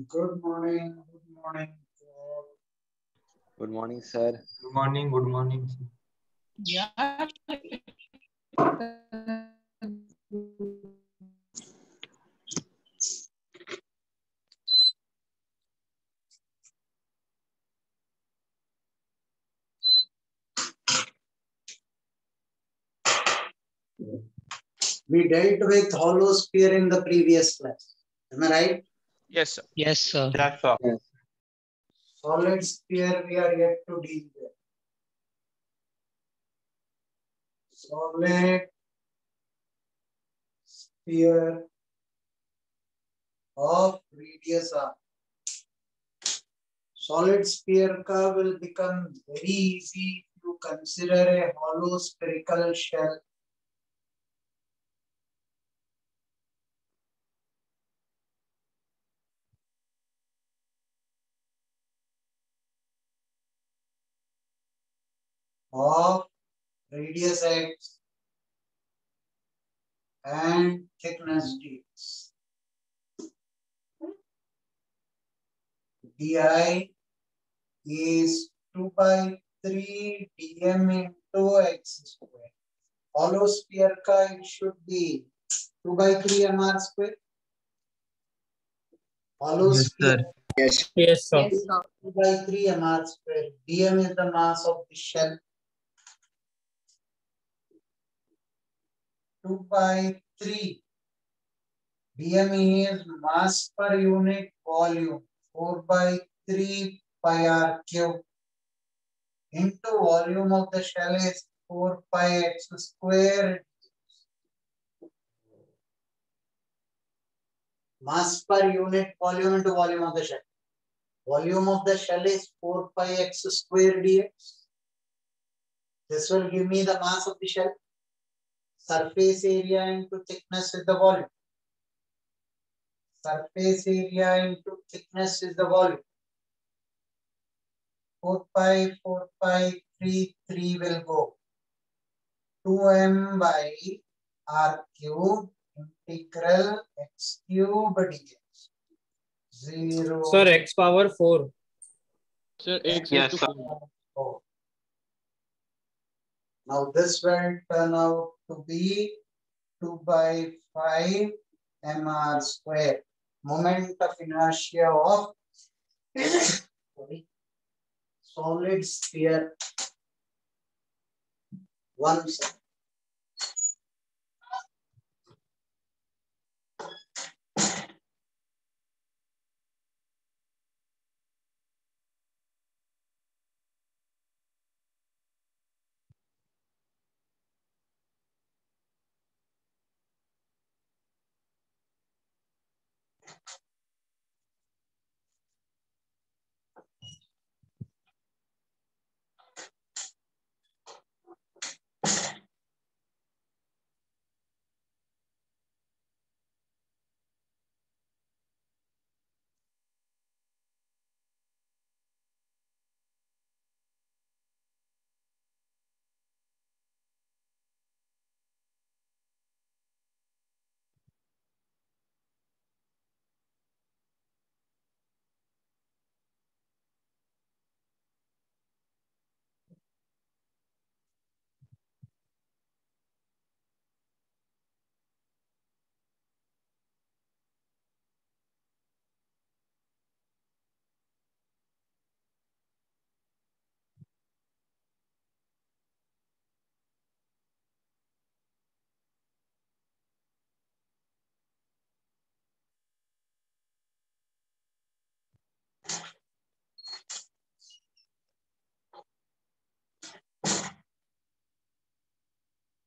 Good morning. Good morning. Good morning, sir. Good morning. Good morning. Yeah. We dealt with hollow sphere in the previous class. Am I right? Yes, sir. Yes, sir. Yes. Solid sphere we are yet to deal with. Solid sphere of radius r. Solid sphere curve will become very easy if you consider a hollow spherical shell. Of radius x and thickness dx. Di is 2 by 3 dm into x square. Hollow sphere ka it should be 2 by 3 mr square. Hollow sphere Yes. Yes, sir. 2 by 3 mr square. Dm is the mass of the shell. 2 by 3. dm is mass per unit volume. 4 by 3 pi r cube into volume of the shell is 4 pi x square. Mass per unit volume into volume of the shell. Volume of the shell is 4 pi x square dx. This will give me the mass of the shell. Surface area into thickness is the volume. Surface area into thickness is the volume. 4 pi, 3 will go. 2m by r cube integral x cube dx. 0. Sir, x power 4. Sir, x Yes, is sir. to 4. Now this will turn out to be 2 by 5 mr square. Moment of inertia of solid sphere. 1 second.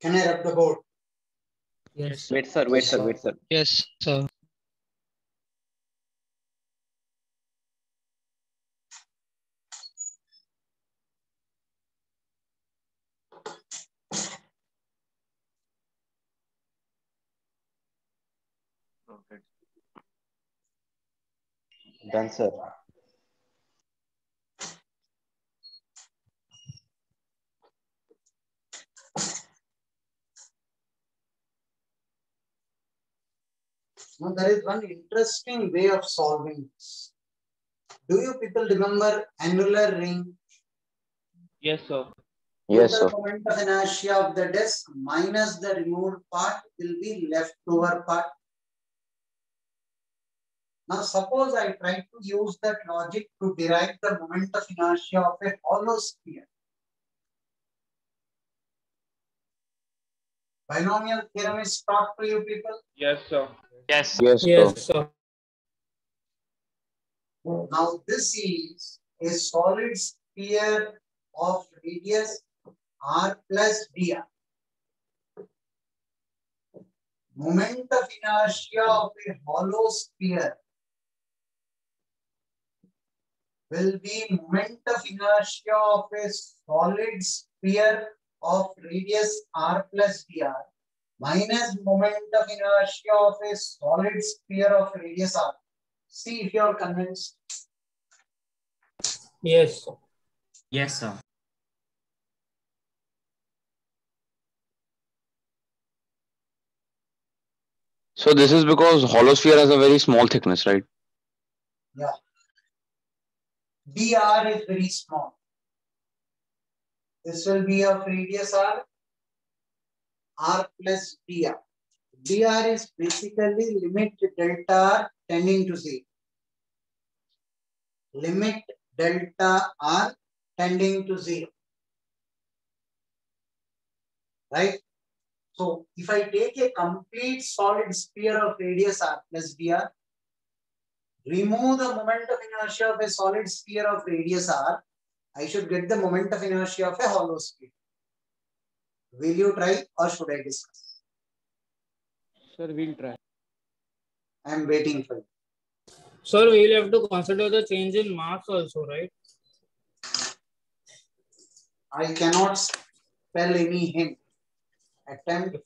Can I rub the board? Yes, Wait, sir. Wait, sir. Wait, sir. Yes, sir. Done, sir. Now there is one interesting way of solving this. Do you people remember annular ring? yes, sir. Yes, sir. Total moment of inertia of the disk minus the removed part will be leftover part. Now suppose I try to use that logic to derive the moment of inertia of a hollow sphere. Binomial theorem is taught to you people. Yes, sir. Yes, Yes, sir. sir. Now this is a solid sphere of radius r plus dr. Moment of inertia of a hollow sphere will be moment of inertia of a solid sphere of radius r plus dr minus moment of inertia of a solid sphere of radius r. See if you are convinced. Yes, sir. Yes, sir. So this is because hollow sphere has a very small thickness, right? Yeah. dr is very small. This will be of radius r plus dr. dr is basically limit delta r tending to 0. Limit delta r tending to 0. Right? So if I take a complete solid sphere of radius r plus dr, remove the moment of inertia of a solid sphere of radius r, I should get the moment of inertia of a hollow sphere. Will you try or should I discuss? Sir, we'll try. I am waiting for you. Sir, we will have to consider the change in mass also, right? I cannot spell any hint. Attempt.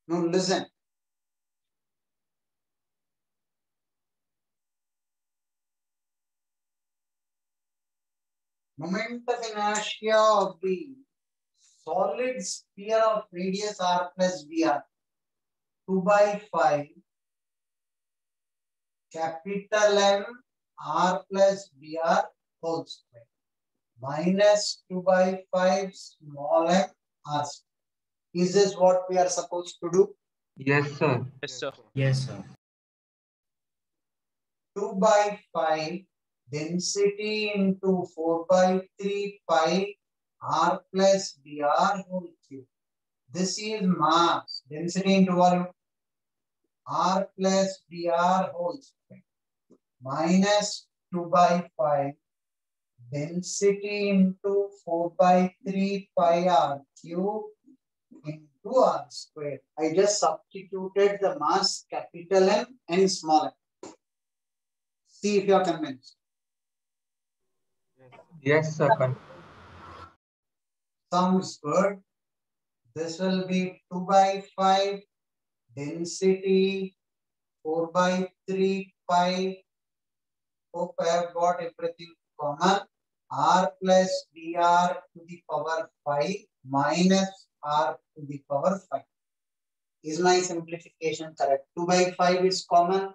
Now listen. Moment of inertia of the solid sphere of radius r plus dr 2 by 5 capital M r plus dr whole square minus 2 by 5 small m r square. Is this what we are supposed to do? Yes, sir. Yes, sir. Yes, sir. 2 by 5 density into 4 by 3 pi r plus dr whole cube. This is mass, density into volume, r plus dr whole square minus 2 by 5 density into 4 by 3 pi r cube into r square. I just substituted the mass capital M and small m. See if you are convinced. Yes, sir. Sounds good. This will be 2 by 5 density 4 by 3 pi. Hope I have got everything common. R plus dr to the power 5 minus r to the power 5. Is my simplification correct? 2 by 5 is common.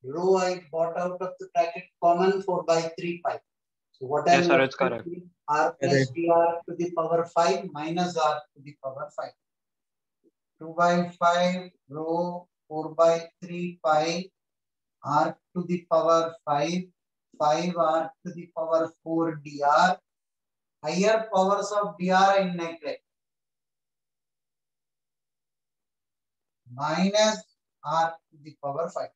Rho I got out of the bracket common 4 by 3 pi. So what Yes, I sir, it's correct. r plus Correct. dr to the power 5 minus r to the power 5. 2 by 5 rho 4 by 3 pi r to the power 5 r to the power 4 dr. Higher powers of dr in neglect. Minus r to the power 5.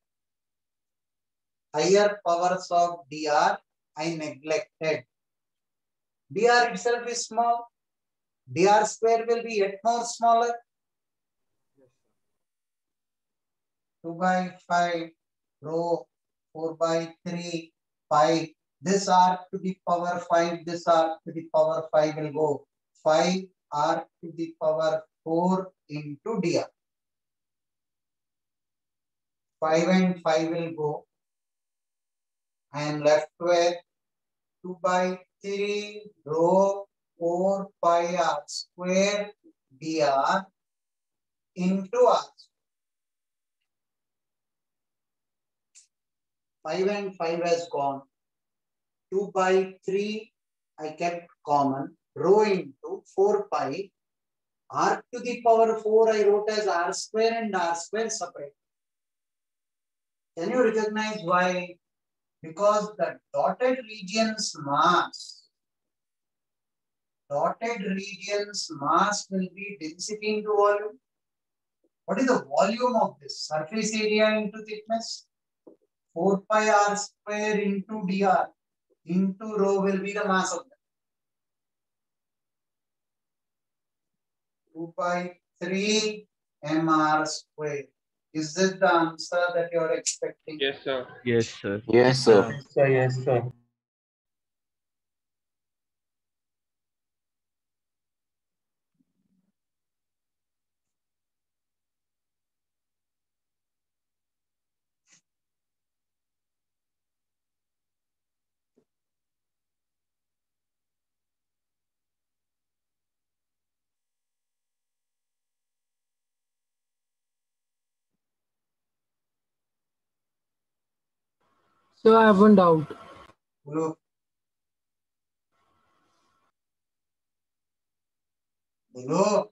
Higher powers of dr I neglected. Dr itself is small. Dr square will be yet more smaller. 2 by 5 rho 4 by 3 pi. This r to the power 5, this r to the power 5 will go 5 r to the power 4 into dr. 5 and 5 will go. I am left with 2 by 3 rho 4 pi r square dr into r. 5 and 5 has gone. 2 by 3 I kept common. Rho into 4 pi. R to the power 4 I wrote as r square and r square separate. Can you recognize why? Because the dotted region's mass will be density into volume. What is the volume of this? Surface area into thickness. 4 pi r square into dr into rho will be the mass of that. 2 by 3 mr square. Is this the answer that you are expecting? Yes, sir. Yes, sir. Yes, sir. Yes, sir. Yes, sir. So I have one doubt. Look. Look.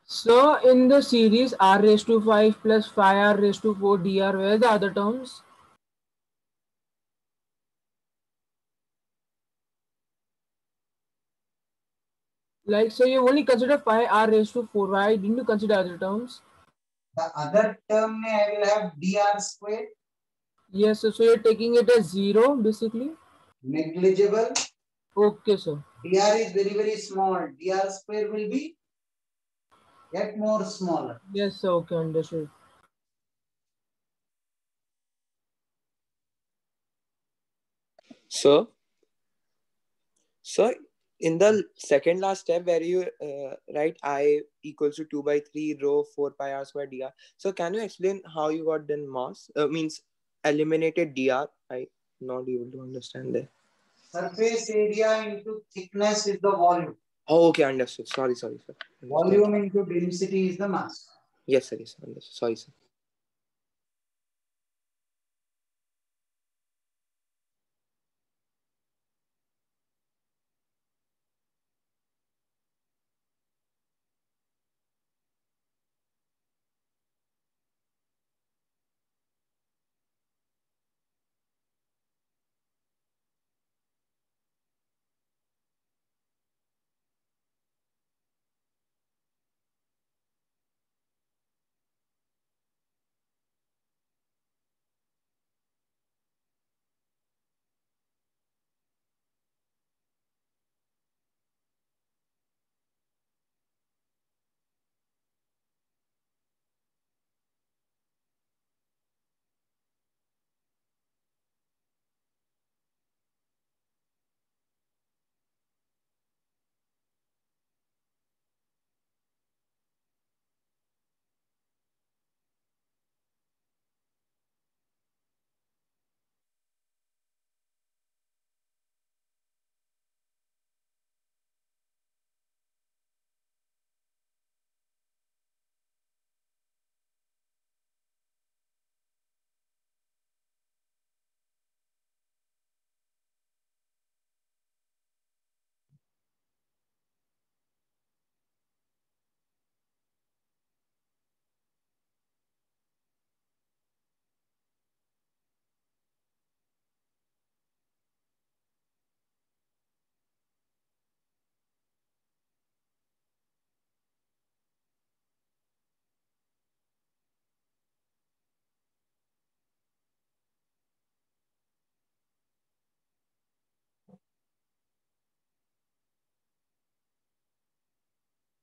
So in the series r raised to 5 plus 5r raised to 4 dr, where are the other terms? Like, so you only consider 5r raised to 4. Why didn't you consider other terms? The other term I will have dr square. Yes, so you're taking it as 0 basically. Negligible. Okay, sir. dr is very, very small. Dr square will be yet more smaller. Yes, sir. Okay, understood. Sir, sir, in the second last step where you write I equals to 2 by 3 rho 4 pi r square dr. So can you explain how you got then mass? Means eliminated dr. I'm not able to understand that. Surface area into thickness is the volume. Oh, okay, understood. Sorry, sir. Volume into density is the mass. Yes, sir. Yes, understood. Sorry, sir.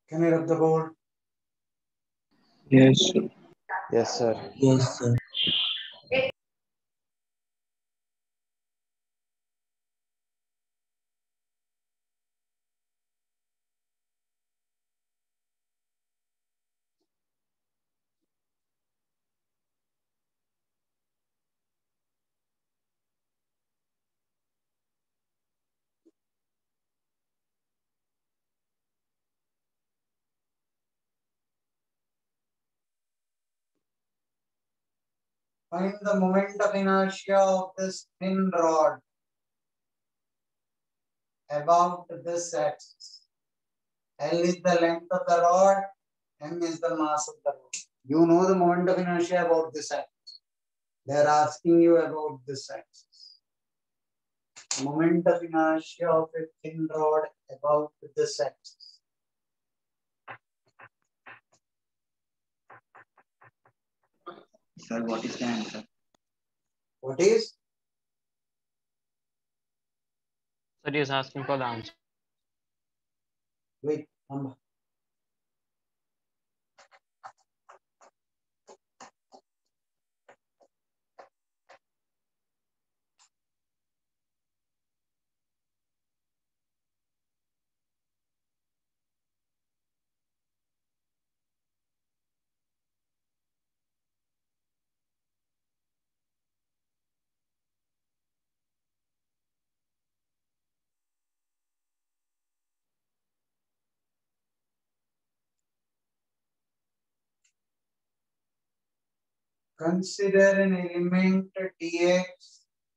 Can you rub the board? Yes, sir. Yes, sir. Yes, sir. Find the moment of inertia of this thin rod about this axis. L is the length of the rod, M is the mass of the rod. You know the moment of inertia about this axis. They are asking you about this axis. Moment of inertia of a thin rod about this axis. Sir, what is the answer? What is? Sir, he is asking for the answer. Wait, number. Consider an element dx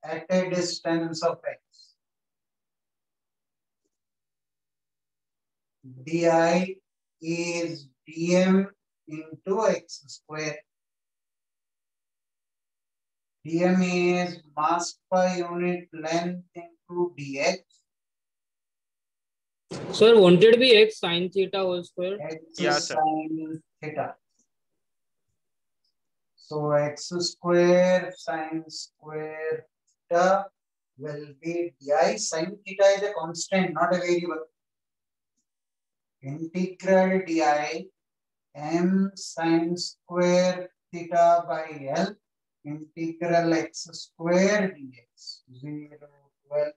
at a distance of x. Di is dm into x square. dm is mass per unit length into dx. Sir, won't it be x sine theta whole square? X Yeah, sir. sine theta. So x square sine square theta will be di. Sine theta is a constant, not a variable. Integral di m sine square theta by L integral x square dx 0 12.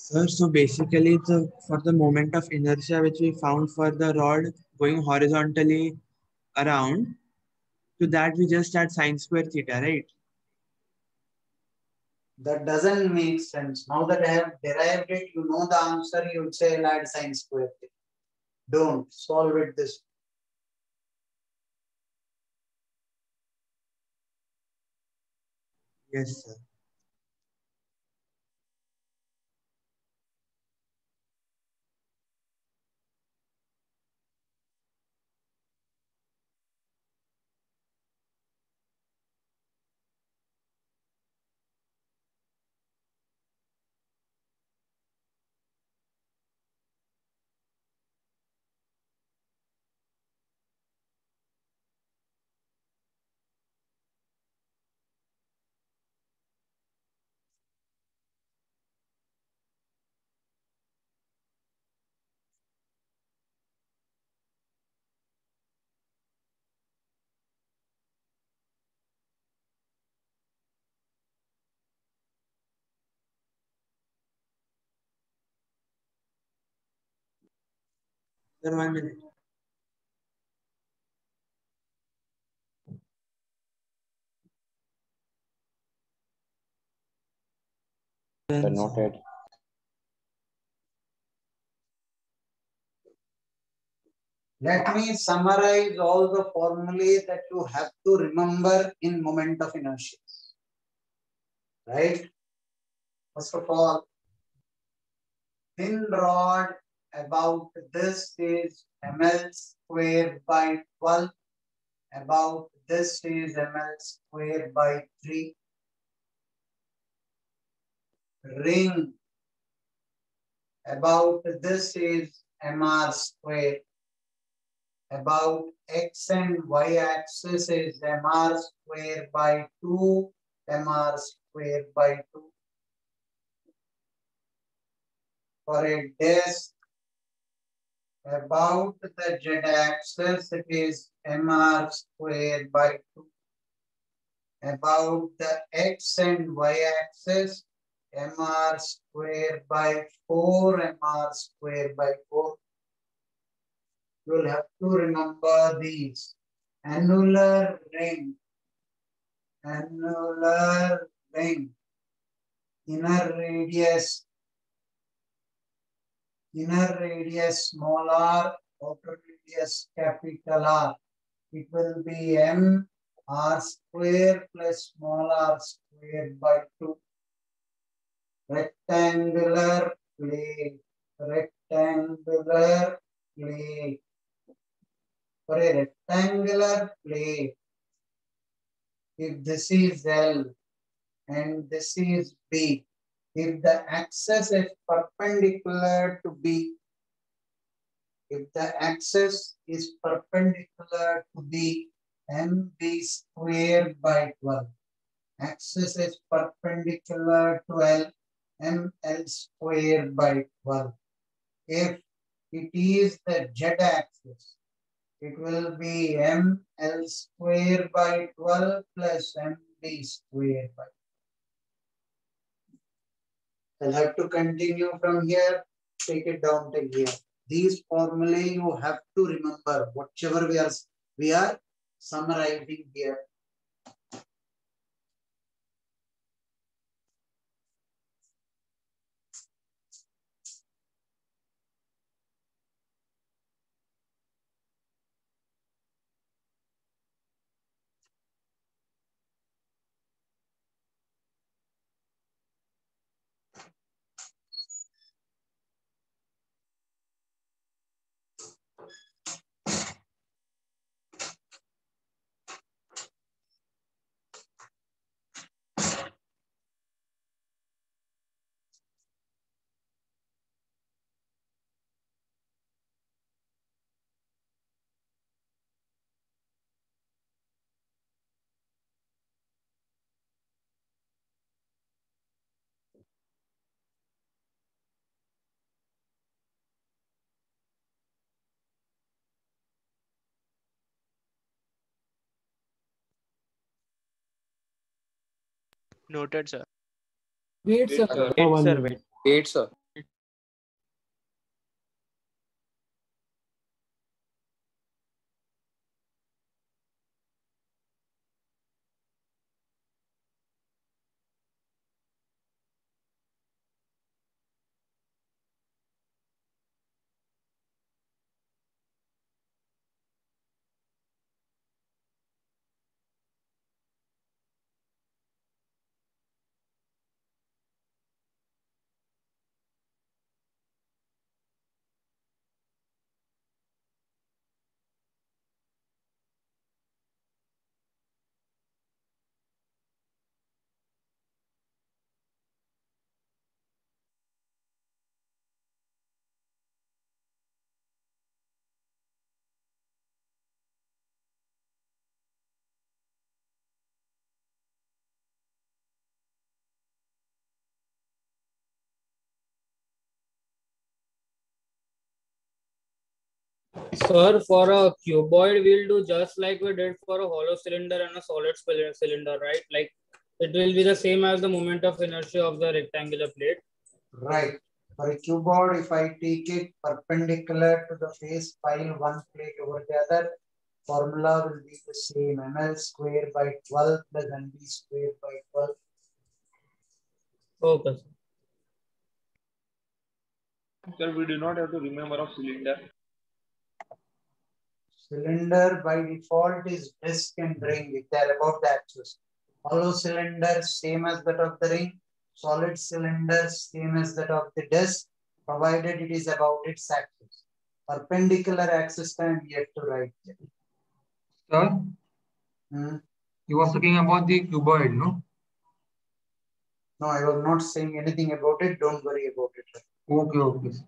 Sir, so basically for the moment of inertia which we found for the rod going horizontally around, to that we just add sine square theta, right? That doesn't make sense. Now that I have derived it, you know the answer, you would say I'll add sine square theta. Don't solve it this way. Yes, sir. Sir, 1 minute. Noted. Let me summarize all the formulae that you have to remember in moment of inertia. Right? First of all, thin rod about this is ml square by 12. About this is ml square by 3. Ring about this is mr square. About x and y axis is mr square by 2, mr square by 2. For a disk, about the z axis it is mr square by 2. About the x and y axis, mr square by 4, mr square by 4. You will have to remember these. Annular ring, inner radius small r, outer radius capital R. It will be m r square plus small r square by 2. Rectangular plate. For a rectangular plate, if this is L and this is B, if the axis is perpendicular to B, MB square by 12. Axis is perpendicular to L, ML square by 12. If it is the Z axis, it will be ML square by 12 plus MB square by 12. I'll have to continue from here, take it down till here. These formulae you have to remember, whatever we are summarizing here. Noted, sir. Wait, sir. Wait, sir. Wait. Wait, sir. Sir, for a cuboid, we'll do just like we did for a hollow cylinder and a solid cylinder, right? Like it will be the same as the moment of inertia of the rectangular plate. Right. For a cuboid, if I take it perpendicular to the face, pile one plate over the other, formula will be the same. ml square by 12 plus nb square by 12. Okay, sir. Sir, we do not have to remember of cylinder. Cylinder by default is disc and ring if they are above the axis. Hollow cylinder same as that of the ring. Solid cylinder same as that of the disc, provided it is about its axis. Perpendicular axis time we have to write it. Sir, you was talking about the cuboid, no? No, I was not saying anything about it. Don't worry about it. Okay, okay. Sir.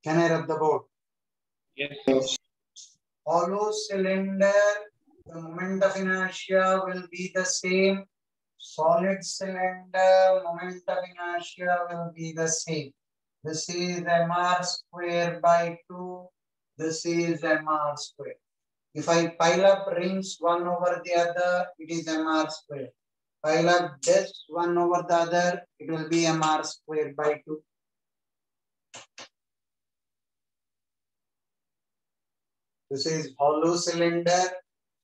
Can I rub the board? Yes. Hollow cylinder, the moment of inertia will be the same. Solid cylinder, moment of inertia will be the same. This is mr square by 2. This is mr square. If I pile up rings one over the other, it is mr square. Pile up discs one over the other, it will be mr square by 2. This is hollow cylinder,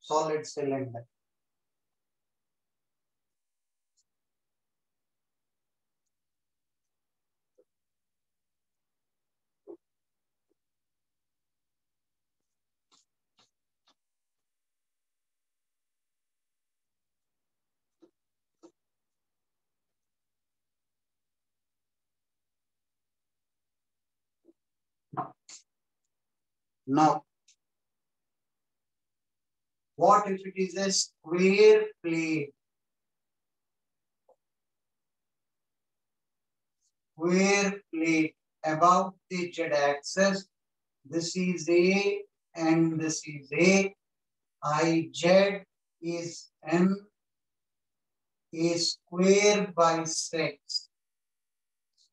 solid cylinder. Now, what if it is a square plate? Square plate about the z-axis. This is A and this is A. IZ is M. A square by 6.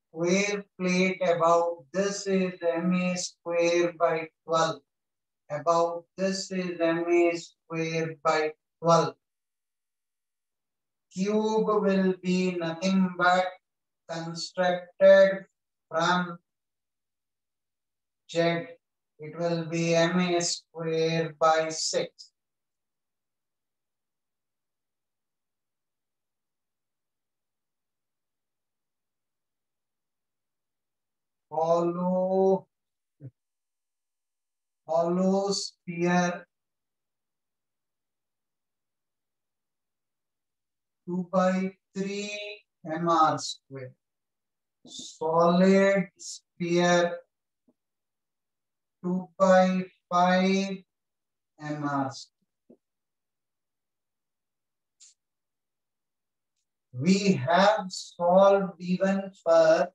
Square plate about this is MA square by 12. About this is MA square by 12. Cube will be nothing but constructed from Z. It will be MA square by 6. Hollow sphere 2 by 3 mr square. Solid sphere 2 by 5 mr square. We have solved even for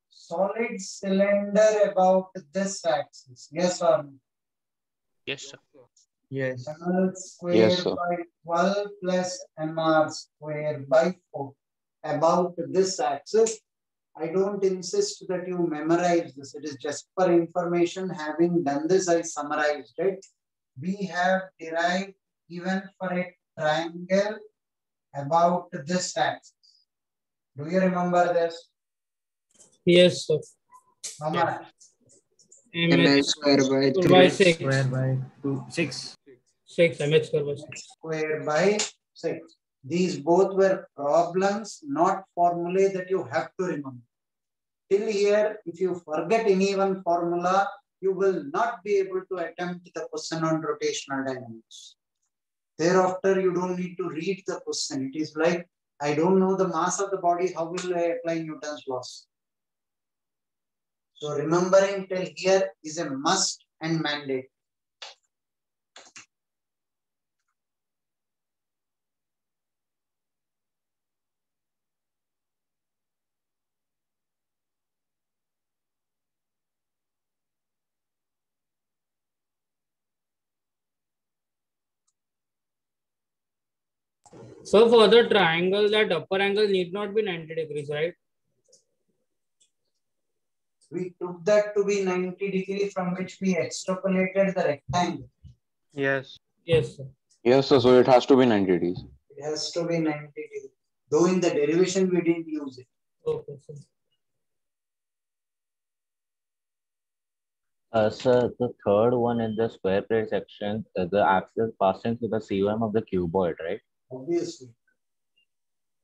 solid cylinder about this axis. Yes or no? Yes, sir. Yes. ml square Yes, sir. by 12 plus mr square by 4. About this axis, I don't insist that you memorize this. It is just for information. Having done this, I summarized it. We have derived even for a triangle about this axis. Do you remember this? Yes, sir. How much? mh square by by 6. Square by 6. 6 mh square by 6. Square by 6. These both were problems, not formulae that you have to remember. Till here, if you forget any one formula, you will not be able to attempt the question on rotational dynamics. Thereafter, you don't need to read the question. It is like, I don't know the mass of the body, how will I apply Newton's laws? So remembering till here is a must and mandate. So for the triangle, that upper angle need not be 90 degrees, right? We took that to be 90 degrees from which we extrapolated the rectangle. Yes. Yes, sir. Yes, sir. So it has to be 90 degrees. It has to be 90 degrees. Though in the derivation we didn't use it. Okay, sir. Sir, the third one in the square plate section, the axis passing through the COM of the cuboid, right? Obviously.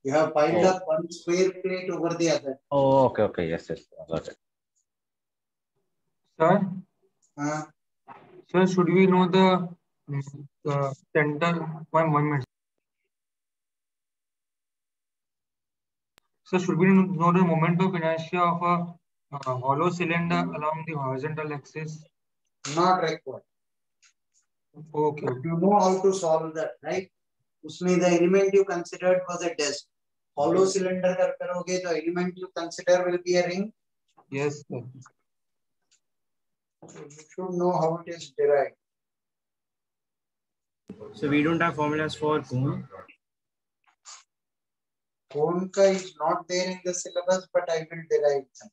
You have piled up one square plate over the other. Oh, okay. Yes, I got it. Sir, Uh, sir, should we know the center? 1 minute. So should we know the moment of inertia of a hollow cylinder along the horizontal axis? not required. Okay. But you know how to solve that, right? Usme the element you considered was a disk. Hollow cylinder kar karoge, the element you consider will be a ring. Yes, sir. So you should know how it is derived. So we don't have formulas for cone. Cone ka is not there in the syllabus, but I will derive them.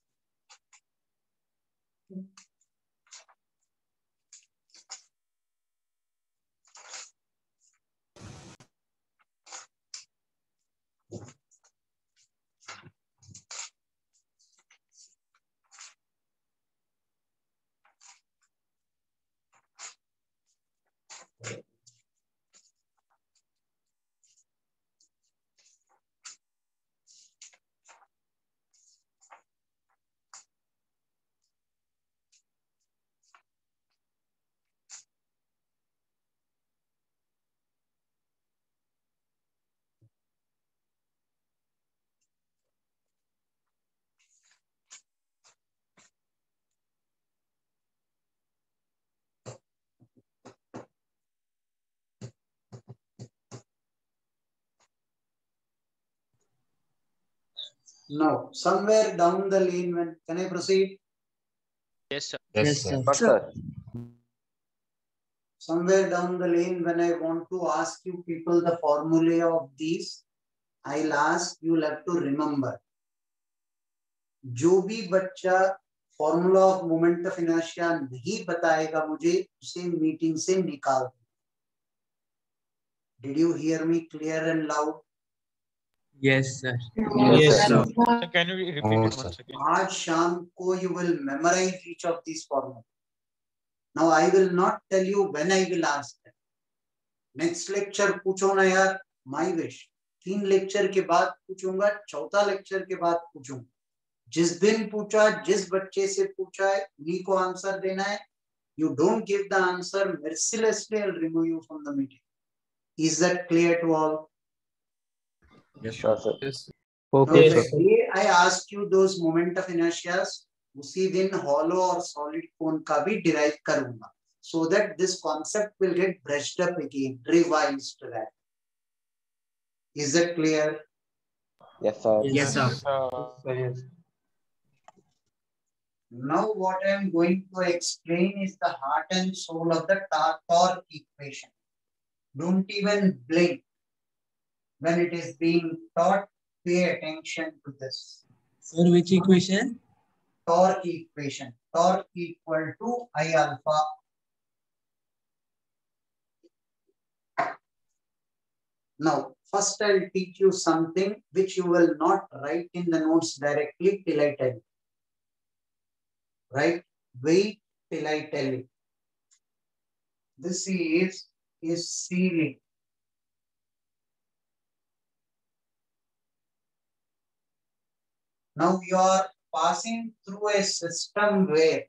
Now, somewhere down the lane, when can I proceed? Yes, sir. Yes, sir. Sir. Somewhere down the lane, when I want to ask you people the formulae of these, I'll ask you'll have to remember. जो भी बच्चा formula of moment of inertia नहीं बताएगा मुझे, उसे meeting से निकाल. Did you hear me clear and loud? Yes, sir. Yes, sir. Can you repeat it once again? आज शाम को you will memorize each of these formulas. Now I will not tell you when I will ask them. Next lecture पूछो ना यार, my wish. 3 lecture के बाद पूछूंगा, 4था lecture के बाद पूछूंगा. जिस दिन पूछा, जिस बच्चे से पूछा है, उन्हीं को आंसर देना है. You don't give the answer, mercilessly I'll remove you from the meeting. Is that clear to all? Yes, sir. Yes. Okay, Now, sir. the day I ask you those moment of inertias, उसी दिन hollow और solid cone का भी derive करूंगा, so that this concept will get brushed up again, revised to that. Is that clear? Yes, sir. Yes, sir. Yes. Now what I am going to explain is the heart and soul of the torque equation. Don't even blink when it is being taught. Pay attention to this. For which equation? Torque equation. Torque equal to I alpha. Now, first I'll teach you something which you will not write in the notes directly till I tell you. Right? Wait till I tell you. This is ceiling. Now you are passing through a system where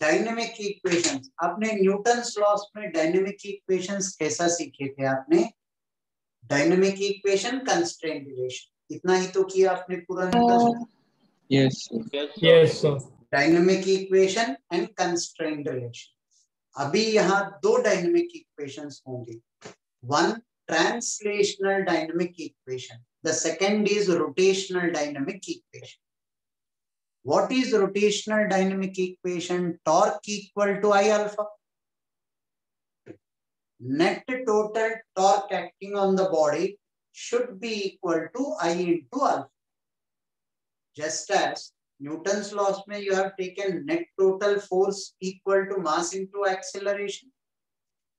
dynamic equations, आपने Newton's loss में dynamic equations कैसा सीखे थे? आपने dynamic equation constraint relation, इतना ही तो किया आपने पूरा Newton's. Yes. Yes, sir. Dynamic equation and constraint relation. अभी यहाँ दो डायनेमिक इक्वेशंस होंगे, one translational dynamic equation, the second is rotational dynamic equation. What is rotational dynamic equation? Torque equal to I alpha. Net total torque acting on the body should be equal to I into alpha. Just as Newton's laws mein you have taken net total force equal to mass into acceleration.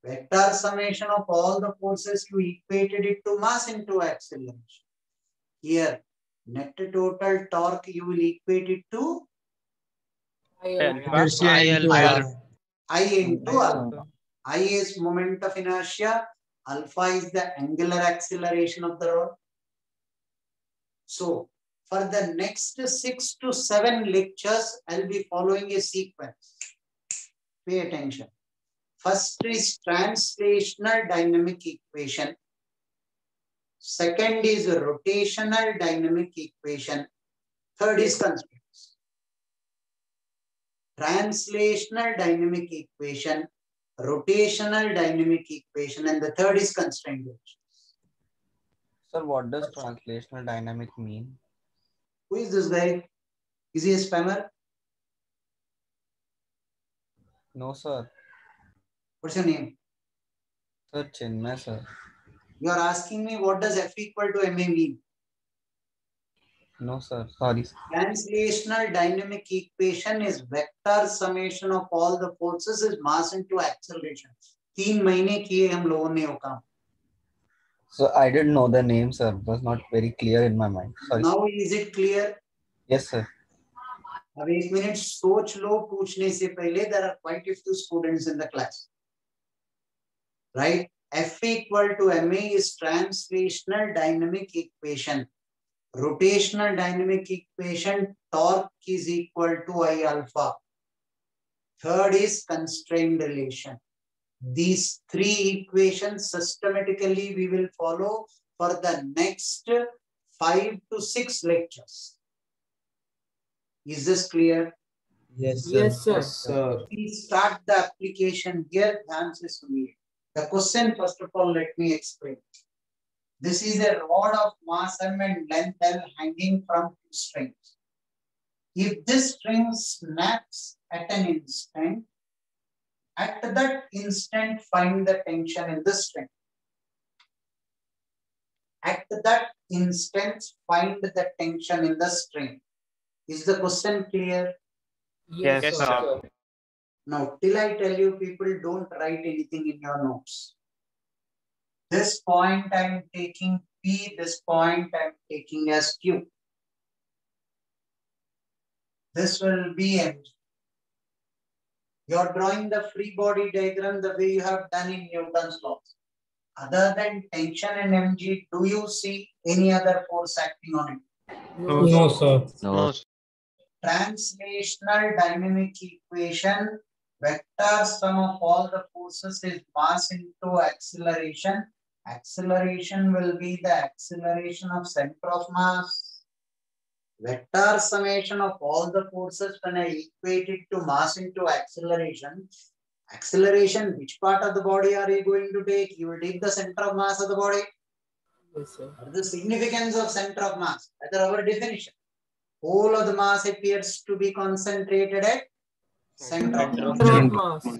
Vector summation of all the forces, you equated it to mass into acceleration. Here, net total torque you will equate it to I into alpha. I is moment of inertia, alpha is the angular acceleration of the rod. So for the next 6 to 7 lectures, I'll be following a sequence. Pay attention. First is translational dynamic equation. Second is rotational dynamic equation. Third is constraints. Translational dynamic equation, rotational dynamic equation, and the third is constraint equations. Sir, what does translational dynamic mean? Who is this guy? Is he a spammer? No, sir. What's your name? Sir, Chinmay, sir. You are asking me what does F equal to ma mean? No, sir. Sorry. Translational dynamic equation is vector summation of all the forces is mass into acceleration. 3 महीने किए हम लोगों ने वो काम. So I didn't know the name, sir. It was not very clear in my mind. Sorry. Now is it clear? Yes, sir. अब 1 minute सोच लो पूछने से पहले. There are quite a few students in the class. Right? F equal to ma is translational dynamic equation. Rotational dynamic equation, torque is equal to I alpha. Third is constraint relation. These 3 equations systematically we will follow for the next 5 to 6 lectures. Is this clear? Yes, sir. Yes, sir. Yes, sir. Please start the application here. The question, first of all, let me explain. This is a rod of mass m and length L hanging from 2 strings. If this string snaps at an instant, at that instant find the tension in the string. At that instant find the tension in the string. Is the question clear? Yes, sir. Now, till I tell you, people don't write anything in your notes. This point I'm taking P, this point I'm taking as Q. This will be mg. You're drawing the free body diagram the way you have done in Newton's laws. Other than tension and mg, do you see any other force acting on it? No, sir. No. Translational dynamic equation, vector sum of all the forces is mass into acceleration. Acceleration will be the acceleration of center of mass. Vector summation of all the forces, when I equate it to mass into acceleration, acceleration, which part of the body are you going to take? You will take the center of mass of the body. Yes, sir. What is the significance of center of mass? That's our definition. Whole of the mass appears to be concentrated at center of mass.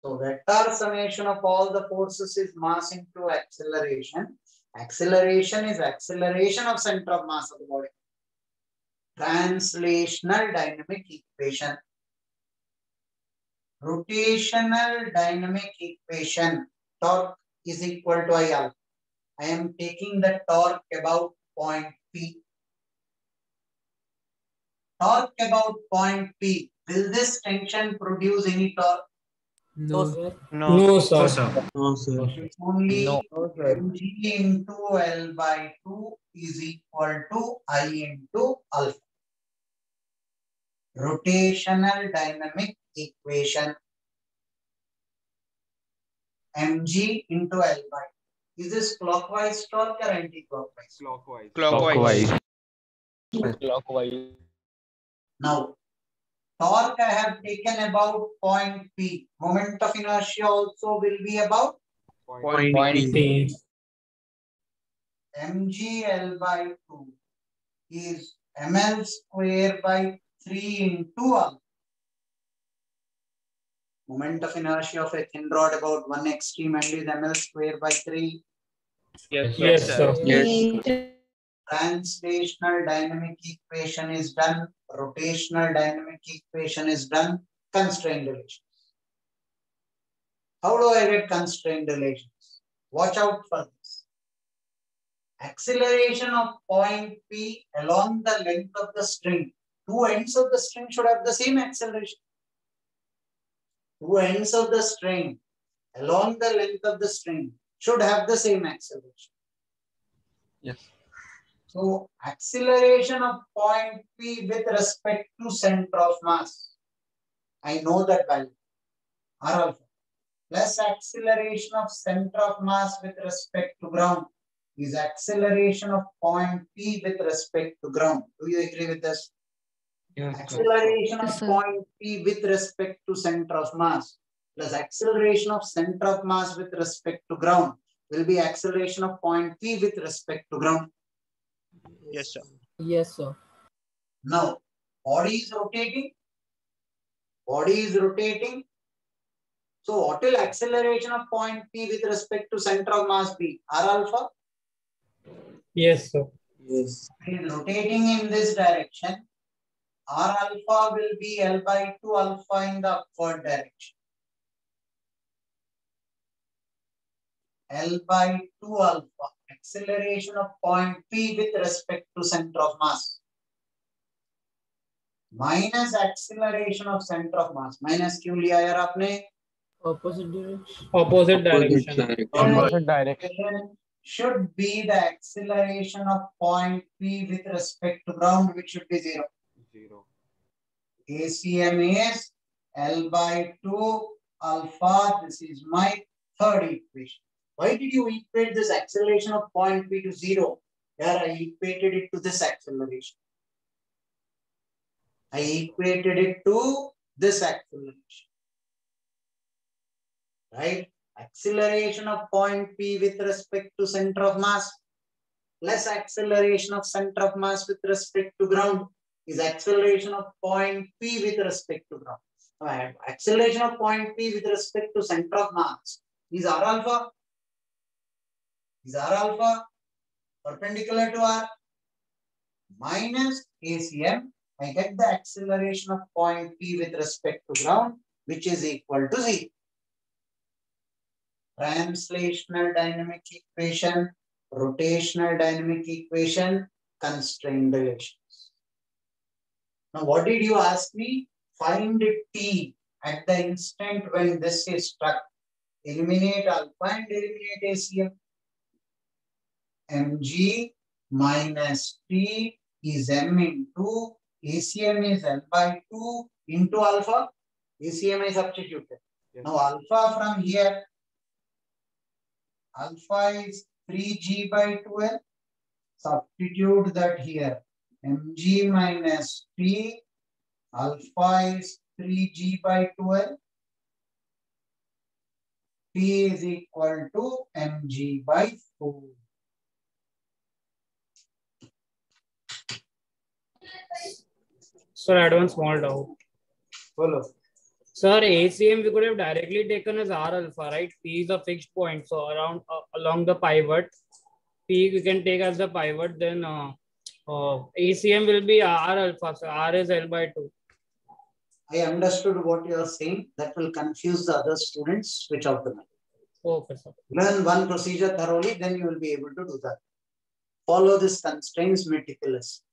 So vector summation of all the forces is mass into acceleration. Acceleration is acceleration of center of mass of the body. Translational dynamic equation. Rotational dynamic equation. Torque is equal to I alpha. I am taking the torque about point P. Torque about point P. Will this tension produce any torque? No. No, sir. No, sir. No, sir. Only No. mg into L by 2 is equal to I into alpha. Rotational dynamic equation. Mg into L by. Is this clockwise torque or anti-clockwise? Clockwise. Clockwise. Now, torque I have taken about point P. Moment of inertia also will be about Point P. mg L by 2 is ml square by 3 into alpha. Moment of inertia of a thin rod about 1 extreme end is ml square by 3. Yes, sir. Translational dynamic equation is done. Rotational dynamic equation is done. Constraint relations. How do I get constraint relations? Watch out for this. Acceleration of point P along the length of the string. Two ends of the string should have the same acceleration. Two ends of the string along the length of the string should have the same acceleration. Yes. So acceleration of point P with respect to center of mass. I know that value. R alpha. Plus acceleration of center of mass with respect to ground is acceleration of point P with respect to ground. Do you agree with this? Yes. Acceleration of Yes, sir. point P with respect to center of mass plus acceleration of center of mass with respect to ground will be acceleration of point P with respect to ground. Yes, sir. Yes, sir. Now, body is rotating. Body is rotating. So, what will acceleration of point P with respect to center of mass be? R alpha? Yes, sir. Yes. It is rotating in this direction. R alpha will be L by 2 alpha in the upward direction. L by 2 alpha. Acceleration of point P with respect to center of mass. Minus acceleration of center of mass. Minus क्यों लिया यार आपने? Opposite direction. Opposite direction. Opposite direction. Should be the acceleration of point P with respect to ground, which should be 0. ACM is L by 2 alpha. This is my third equation. Why did you equate this acceleration of point P to 0? Here I equated it to this acceleration. I equated it to this acceleration. Right? Acceleration of point P with respect to center of mass plus acceleration of center of mass with respect to ground is acceleration of point P with respect to ground. Now, acceleration of point P with respect to center of mass is R alpha. Is R alpha perpendicular to R minus ACM. I get the acceleration of point P with respect to ground, which is equal to 0. Translational dynamic equation, rotational dynamic equation, constraint relations. Now, what did you ask me? Find T at the instant when this is struck. Eliminate alpha and eliminate ACM. Mg minus T is M into ACM is L by 2 into alpha. ACM is substituted. Yes. Now, alpha from here. Alpha is 3G by 12. Substitute that here. Mg minus T. Alpha is 3G by 12. T is equal to Mg by 4. Sir, I had one small doubt. Follow. Sir, ACM we could have directly taken as R alpha, right? P is a fixed point, so around along the pivot, P P we can take as the pivot, then ACM will be R alpha. So R is L by 2. I understood what you are saying. That will confuse the other students. Switch out the method. Okay, sir. Learn one procedure thoroughly, then you will be able to do that. Follow these constraints meticulously.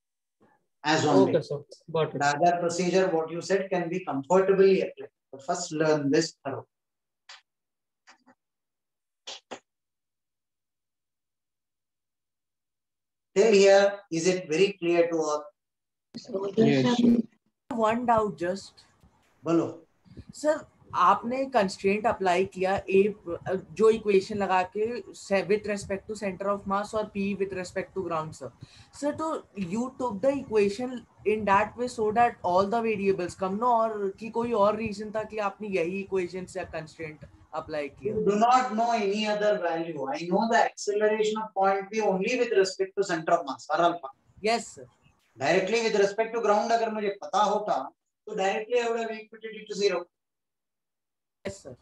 As only. Okay, sir. Got it. The other procedure, what you said, can be comfortably applied. But first learn this thoroughly. Till here, is it very clear to all? Yes. One doubt just. बोलो. Sir आपने constraint apply किया ए जो equation लगा के with respect to centre of mass और P with respect to ground sir तो you took the equation in that way so that all the variables come known और कि कोई और रीजन था कि आपने यही इक्वेशन से कंस्ट्रेंट अप्लाई किया. You do not know any other value. I know the acceleration of point P only with respect to center of mass, R alpha. Yes, sir. Directly with respect to ground, अगर मुझे पता होता, तो directly I would have equated it to 0. Yes, sir.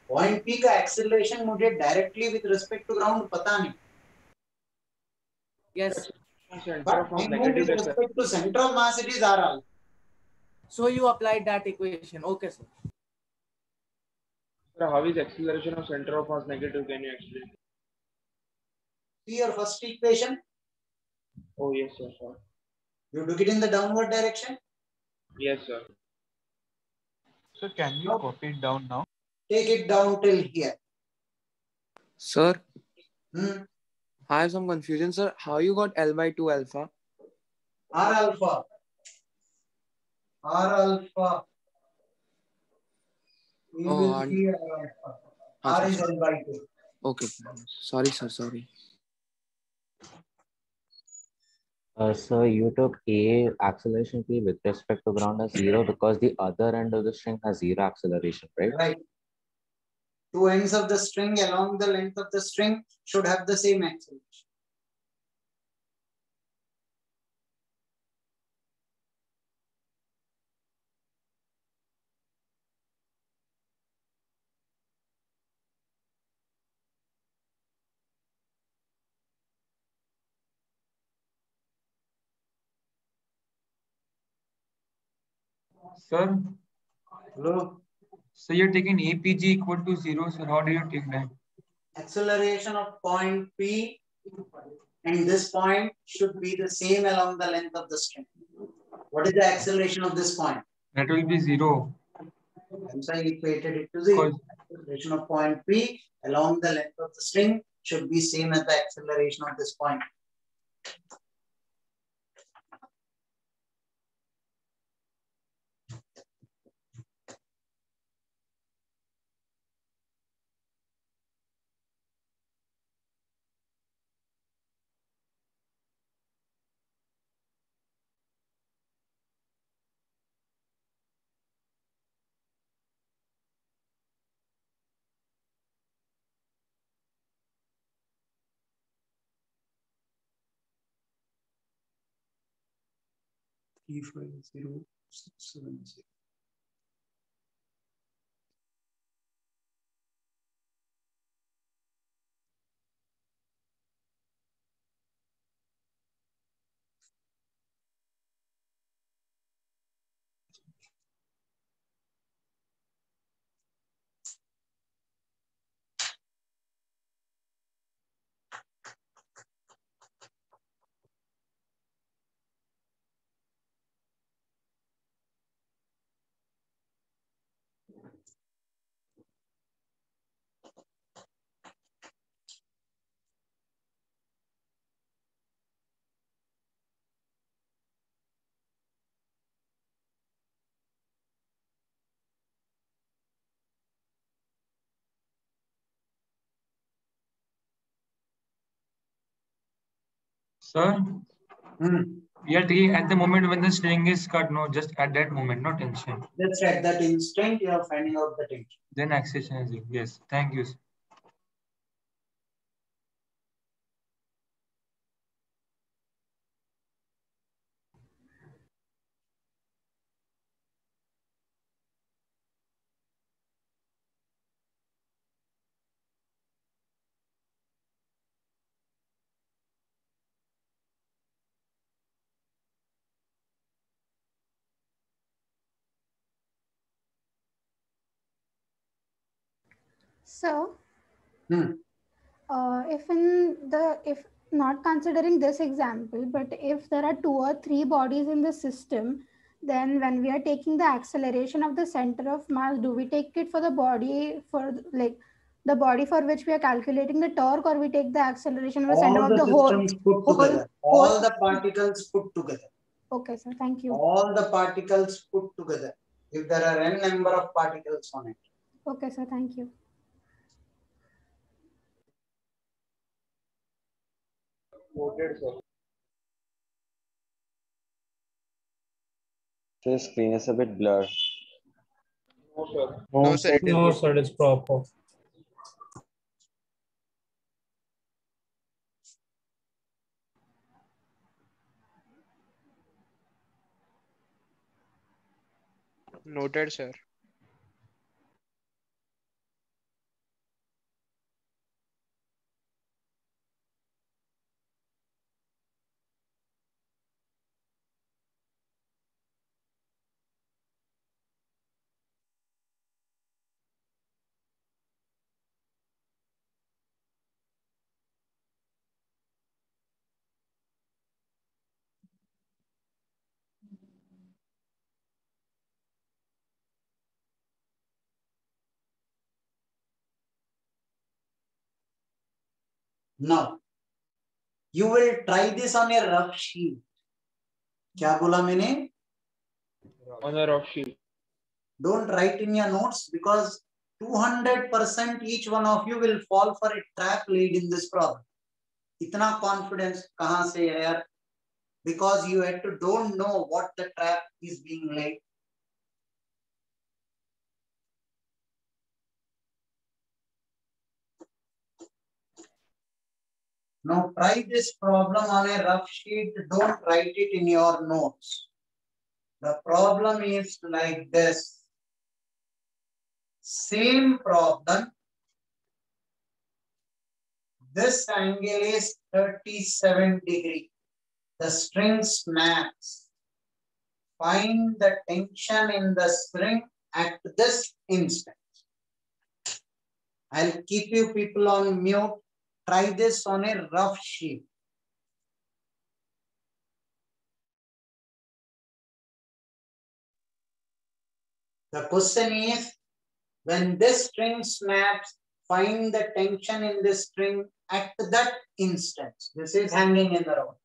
Point P का acceleration मुझे directly with respect to ground पता नहीं. Yes. But I know with respect to center of mass, it is R alpha. So you applied that equation. Okay, sir. Sir, how is acceleration of center of mass negative? Can you explain? See your first equation. Oh, yes, sir. Sir. You took it in the downward direction. Yes, sir. So can you copy it down now? Take it down till here. Sir, I have some confusion, sir. How you got L by 2 alpha? R alpha. R alpha. We will see R alpha. R is L by 2. Okay. Sorry, sir. Sorry. So you took A acceleration P with respect to ground as 0 because the other end of the string has 0 acceleration, right? Right. Two ends of the string along the length of the string should have the same acceleration. Sir, Hello. so you're taking APG equal to 0. So how do you take that? Acceleration of point P and this point should be the same along the length of the string. What is the acceleration of this point? That will be 0. Hence I equated it to 0. Acceleration of point P along the length of the string should be same as the acceleration of this point. E50 Sir, we are taking at the moment when the string is cut, no, just at that moment, not tension. That's at that instant you are finding out the tension. Then acceleration is 0. Yes, thank you. So, Hmm. if not considering this example, but if there are 2 or 3 bodies in the system, then when we are taking the acceleration of the center of mass, do we take it for the body for like the body for which we are calculating the torque, or we take the acceleration of the center All of the the whole systems put together. All the particles put together. Okay, sir. Thank you. All the particles put together. If there are n number of particles on it. Okay, sir. Thank you. Noted, sir. The screen is a bit blurred. No, sir. No, sir. It is No, good. sir, it's proper. Noted, sir. Now, you will try this on a rough sheet. क्या बोला मैंने? On a rough sheet. Don't write in your notes because 200% each one of you will fall for a trap laid in this problem. इतना confidence कहाँ से है यार? Because you had to don't know what the trap is being laid. Now try this problem on a rough sheet. Don't write it in your notes. The problem is like this. Same problem. This angle is 37 degree. The string snaps. Find the tension in the spring at this instant. I'll keep you people on mute. Try this on a rough sheet. The question is, when this string snaps, find the tension in the string at that instant. This is hanging in the rod.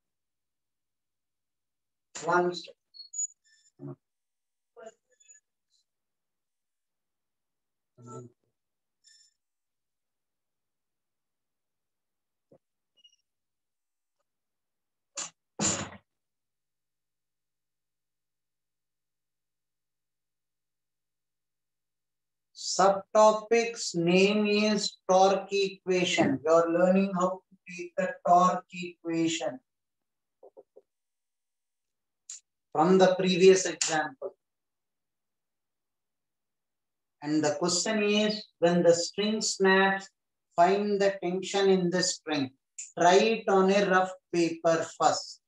One step. Subtopic's name is torque equation. You are learning how to take the torque equation from the previous example. And the question is, when the string snaps, find the tension in the string. Try it on a rough paper first.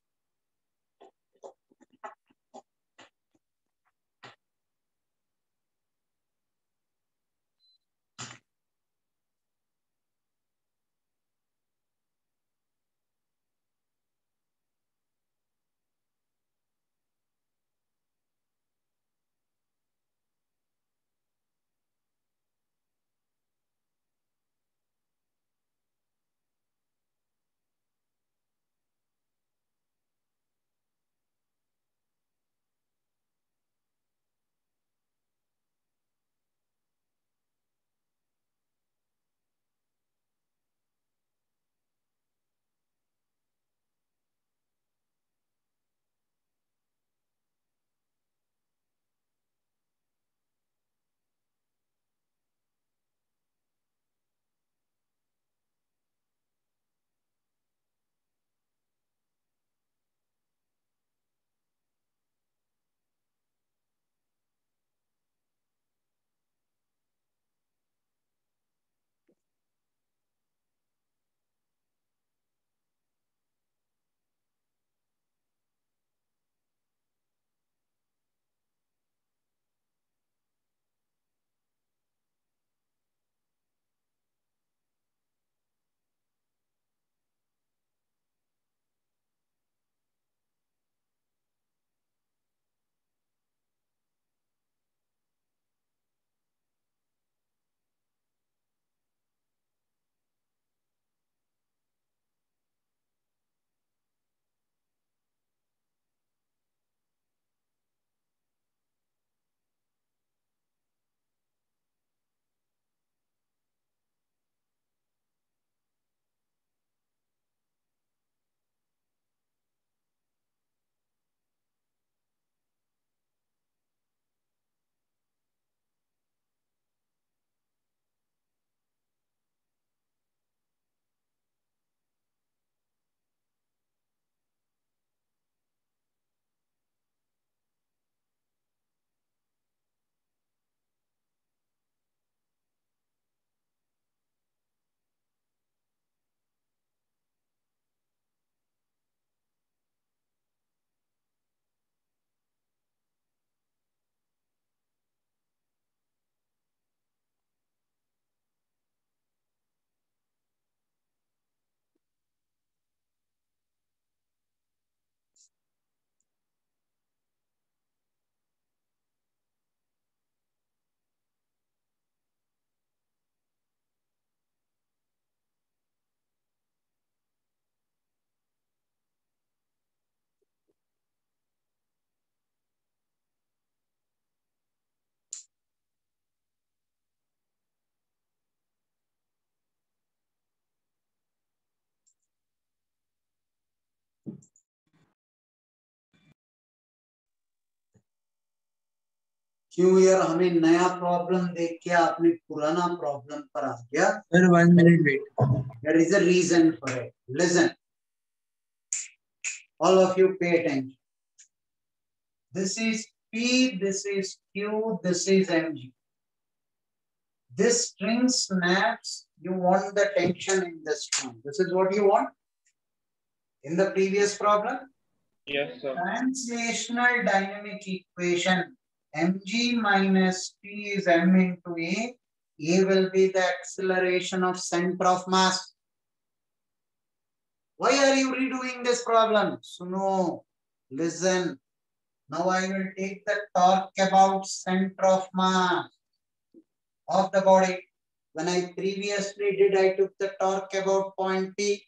क्यों यार हमें नया problem देख के आपने पुराना problem पर आ गया? Sir, 1 minute wait. There is a reason for it. Listen. All of you pay attention. This is P, this is Q, this is Mg. This string snaps, you want the tension in the string. This is what you want in the previous problem? Yes, sir. Translational dynamic equation mg minus p is m into a. A will be the acceleration of center of mass. Why are you redoing this problem? Suno, listen. Now I will take the torque about center of mass of the body. When I previously did, I took the torque about point P.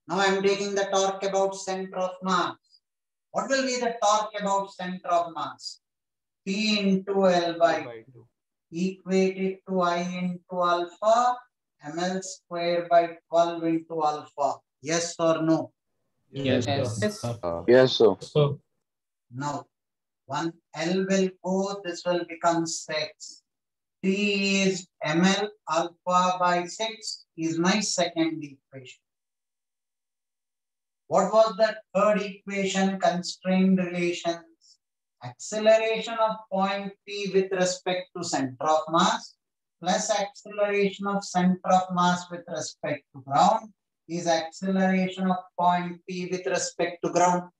Now I am taking the torque about center of mass. What will be the torque about center of mass? P into L by 2 equated to I into alpha ml square by 12 into alpha. Yes or no? Yes. Yes, sir. So Now, one L will go, this will become 6. T is ml alpha by 6 is my second equation. What was the third equation? Constrained relations. Acceleration of point P with respect to center of mass plus acceleration of center of mass with respect to ground is acceleration of point P with respect to ground.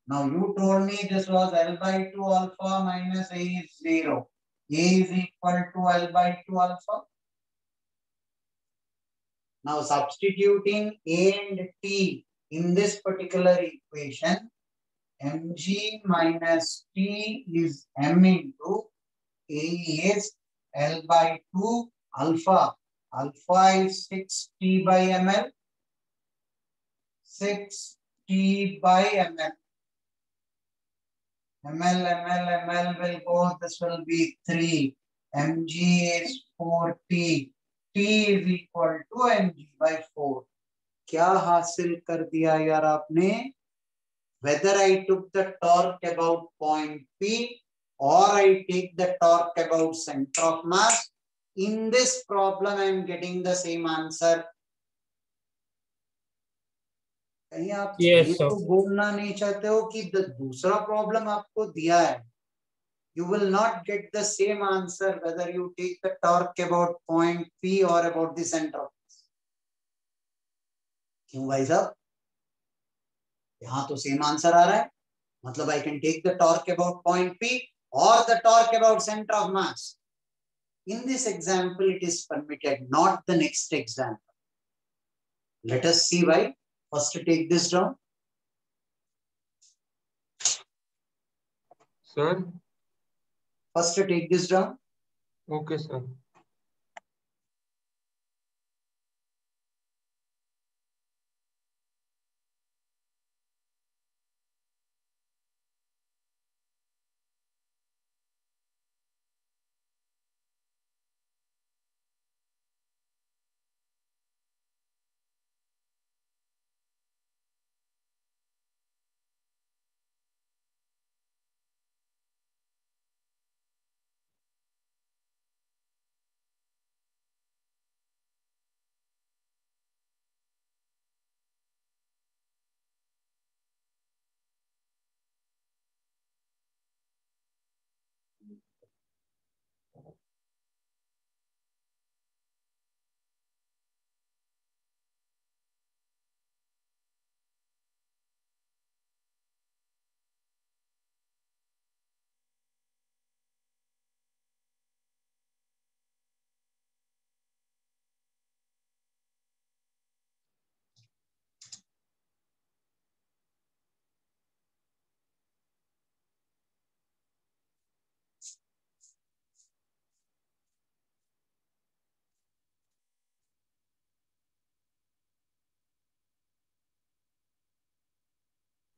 Now you told me this was L by 2 alpha minus A is 0. A is equal to L by 2 alpha. Now substituting A and T in this particular equation, mg minus T is m into A is L by 2 alpha. Alpha is 6T by ml. 6T by ml. ml will go, this will be 3. mg is 4T. T is equal to mg by 4. क्या हासिल कर दिया यार आपने? Whether I took the torque about point P or I take the torque about center of mass, in this problem I am getting the same answer. कहीं आप ये तो बोलना नहीं चाहते हो कि दूसरा प्रॉब्लम आपको दिया है, you will not get the same answer whether you take the torque about point P or about the center of mass. क्यों भाई साहब? यहाँ तो सेम आंसर आ रहा है, मतलब I can take the torque about point P or the torque about center of mass. In this example, it is permitted, not the next example. Let us see why. First, take this down. Sir? First, take this down. Okay, sir.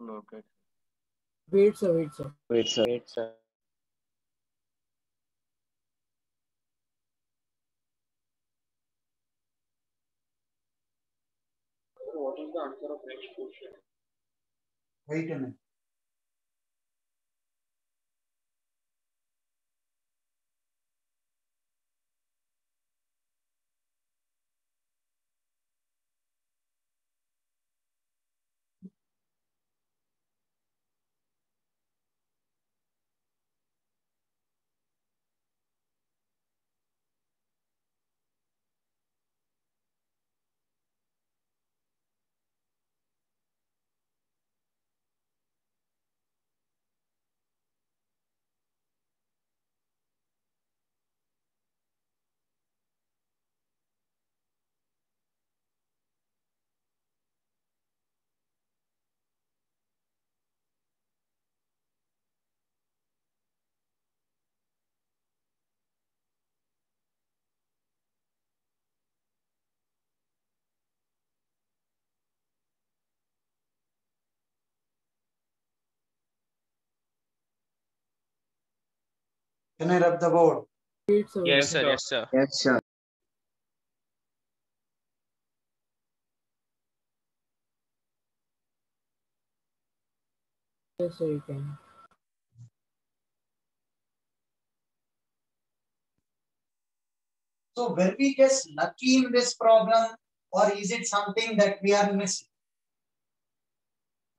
Okay. Wait, sir. Wait, sir. What is the answer of next question? Wait a minute. Can I rub the board? Yes, sir. Yes, sir. Yes, sir. Yes, sir, you can. So were we just lucky in this problem, or is it something that we are missing?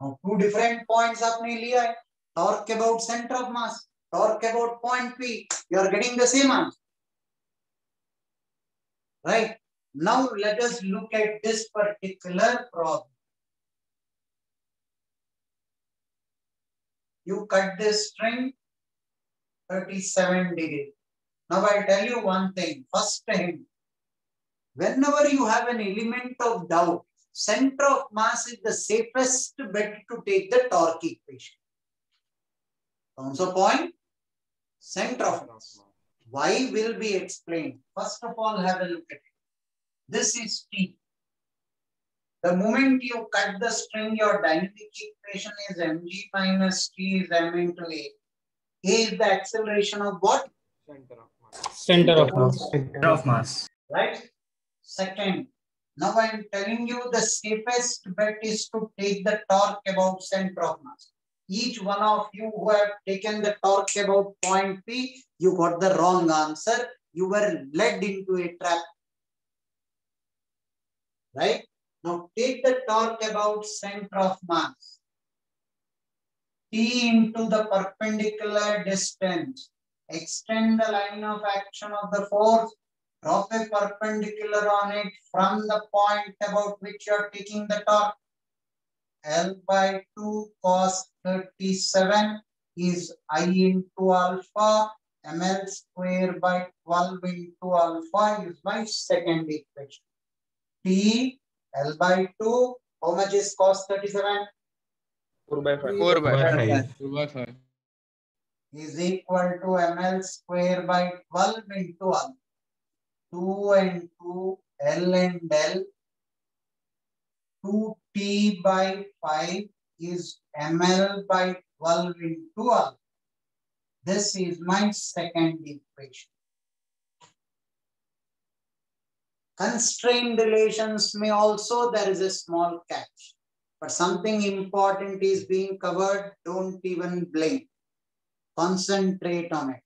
Now, two different points आपने लिया है. Torque about center of mass, torque about point P. You are getting the same answer. Right? Now let us look at this particular problem. You cut this string 37 degrees. Now I'll tell you one thing. First thing, whenever you have an element of doubt, center of mass is the safest bet to take the torque equation. Also point, center of mass. Why will be explained. First of all, have a look at it. This is T. The moment you cut the string, your dynamic equation is mg minus T is m into A. A is the acceleration of what? Center of mass. Center of mass. Right? Second, now I am telling you the safest bet is to take the torque about center of mass. Each one of you who have taken the torque about point P, you got the wrong answer. You were led into a trap. Right? Now take the torque about center of mass. T into the perpendicular distance. Extend the line of action of the force. Drop a perpendicular on it from the point about which you are taking the torque. L by 2 cos 37 is I into alpha. ml square by 12 into alpha is my second equation. T L by 2, how much is cos 37? 4 by 5. 4 by 5. 4 by 5. Is equal to ml square by 12 into alpha. 2 and 2, L and L. 2t by 5 is ml by 12 into alpha. This is my second equation. Constraint relations may also, there is a small catch. But something important is being covered. Don't even blink. Concentrate on it.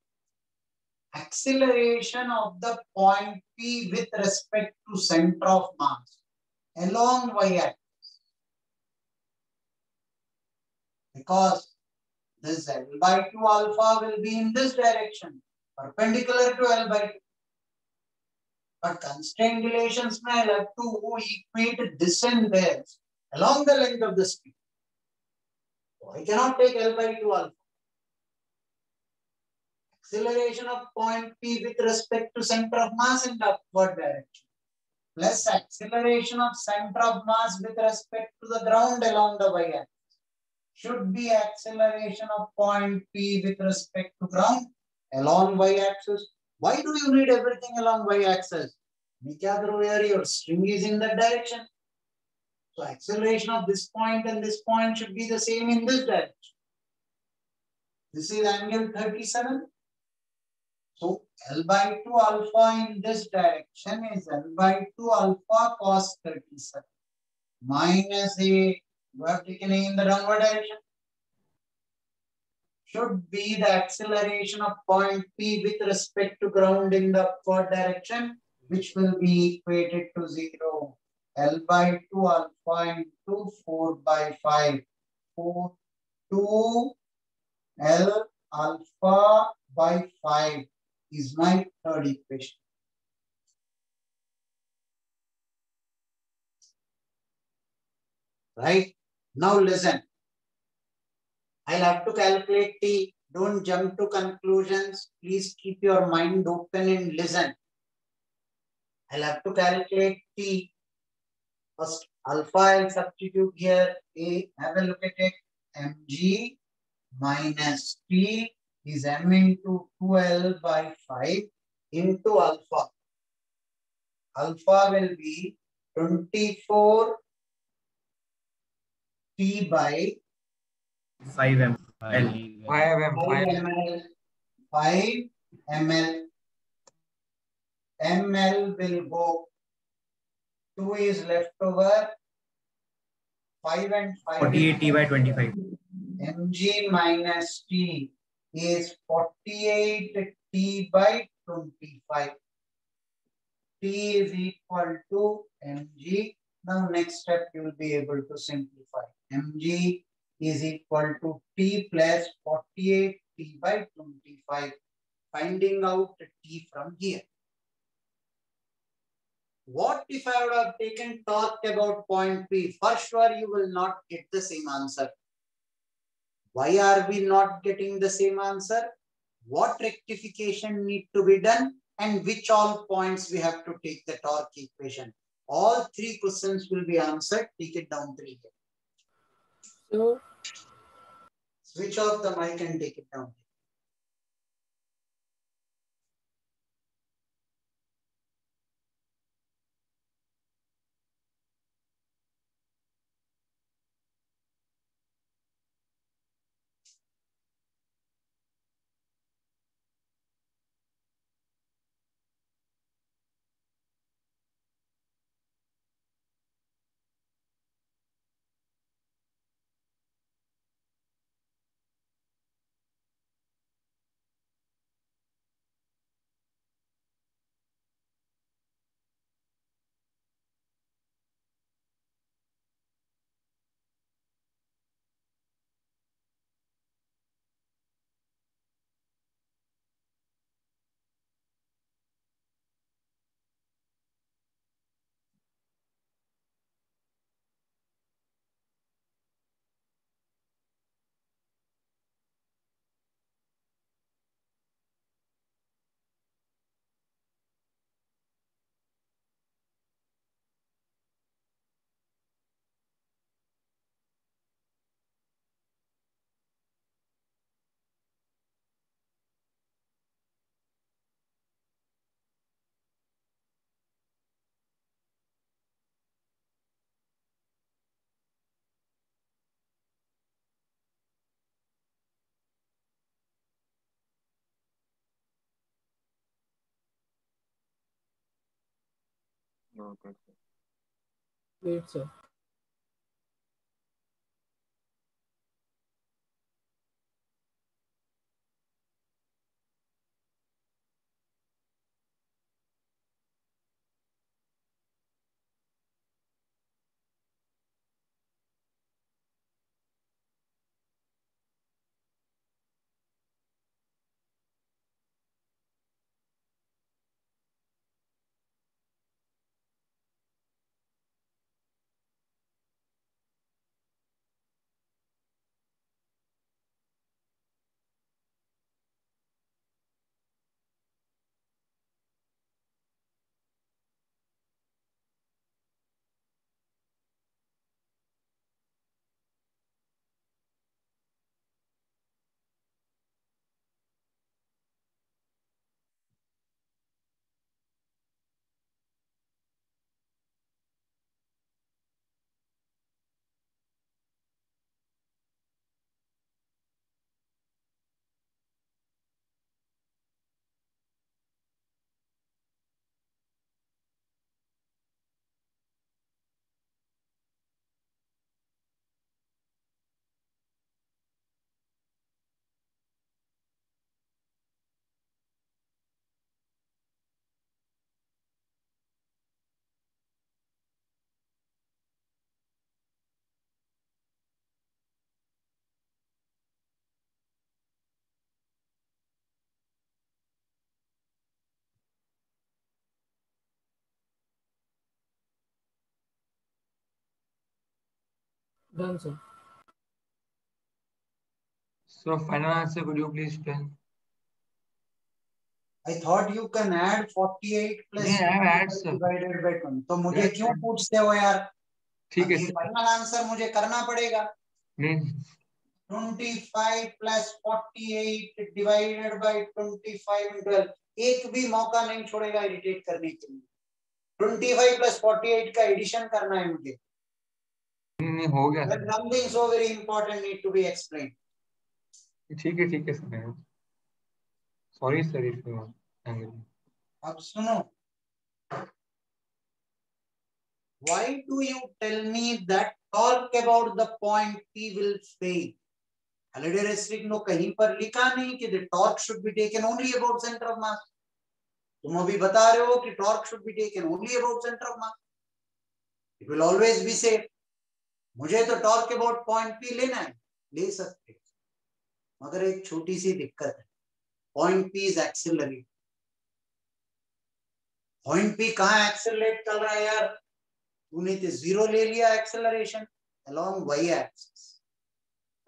Acceleration of the point P with respect to center of mass along y-axis. Because this L by 2 alpha will be in this direction, perpendicular to L by 2. But constraint relations may have to equate this and this along the length of the string. So I cannot take L by 2 alpha. Acceleration of point P with respect to center of mass in the upward direction, plus acceleration of center of mass with respect to the ground along the y-axis, should be acceleration of point P with respect to ground along y-axis. Why do you need everything along y-axis? Where your string is in that direction. So acceleration of this point and this point should be the same in this direction. This is angle 37. So L by 2 alpha in this direction is L by 2 alpha cos 37 minus A. You have taken A in the downward direction. Should be the acceleration of point P with respect to ground in the upward direction, which will be equated to 0. L by 2 alpha into 4 by 5. 4, 2 L alpha by 5 is my third equation. Right? Now listen. I'll have to calculate T. Don't jump to conclusions. Please keep your mind open and listen. I'll have to calculate T. First, alpha I'll substitute here. A, have a look at it. Mg minus T is m into 2L by 5 into alpha. Alpha will be 24 T by 5 m. 5 m. 5 ml. ml will go, 2 is left over, 5 and 5. 48 T by 25. mg minus T is 48 T by 25. T is equal to mg. Now next step you will be able to simplify. mg is equal to T plus 48 T by 25. Finding out T from here. What if I would have taken torque about point P? For sure you will not get the same answer. Why are we not getting the same answer? What rectification need to be done? And which all points we have to take the torque equation? All 3 questions will be answered. Take it down 3 here. So, switch off the mic and take it down. Okay. wait, sir. Done, sir. So final answer, could you please tell? I thought you can add 48 plus Yeah, I have add, sir. divided by 20. तो मुझे Yes, क्यों sir. पूछते हो यार? ठीक है ये sir. Final answer मुझे करना पड़ेगा. नहीं. 25 plus 48 divided by 25 and 12. एक भी मौका नहीं छोड़ेगा इरिटेट करने के लिए. 25 plus 48 का एडिशन करना है मुझे. नहीं हो गया But sir. something so very important need to be explained. ठीक है sir. Sorry, sir, if you are angry. अब सुनो, why do you tell me that torque about the point P will fail? Halliday restrict no कहीं पर लिखा नहीं कि the torque should be taken only about center of mass. तुम अभी बता रहे हो कि torque should be taken only about center of mass. It will always be safe. मुझे तो torque about point P लेना है, ले सकते, मगर एक छोटी सी दिक्कत है. Point P is accelerate. Point P कहाँ accelerate कर रहा है यार? तूने तो zero ले लिया acceleration along y axis.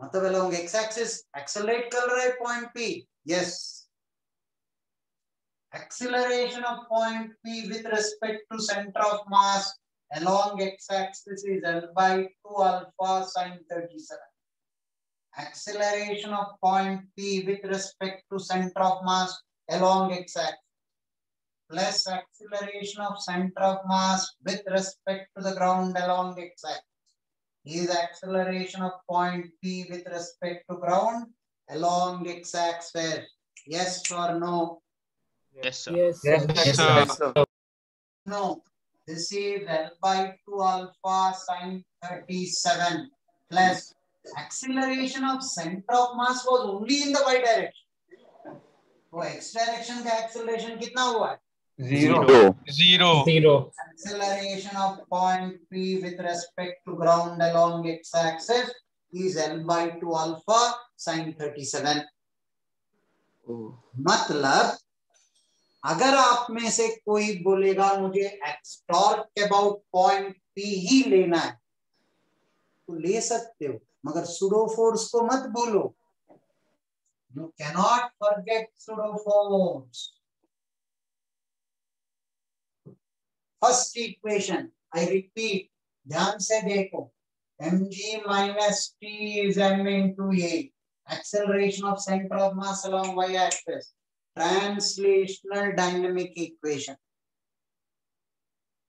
मतलब along x axis accelerate कर रहा है point P. Yes. Acceleration of point P with respect to center of mass along x axis is L by 2 alpha sine 37. Acceleration of point P with respect to center of mass along x axis plus acceleration of center of mass with respect to the ground along x axis is acceleration of point P with respect to ground along x axis. Yes or no? Yes, sir. Yes, sir. Yes, sir. Yes, sir. No. This is L by 2 alpha sine 37 plus acceleration of center of mass was only in the y direction. तो x direction का acceleration कितना हुआ है? Zero. Acceleration of point P with respect to ground along x axis is L by 2 alpha sine 37. मतलब अगर आप में से कोई बोलेगा मुझे torque about point P ही लेना है तो ले सकते हो, मगर pseudo force को मत भूलो. You cannot forget pseudo force. First equation, I repeat, ध्यान से देखो, mg minus t is m into a. Acceleration of center of mass along y-axis. Translational dynamic equation.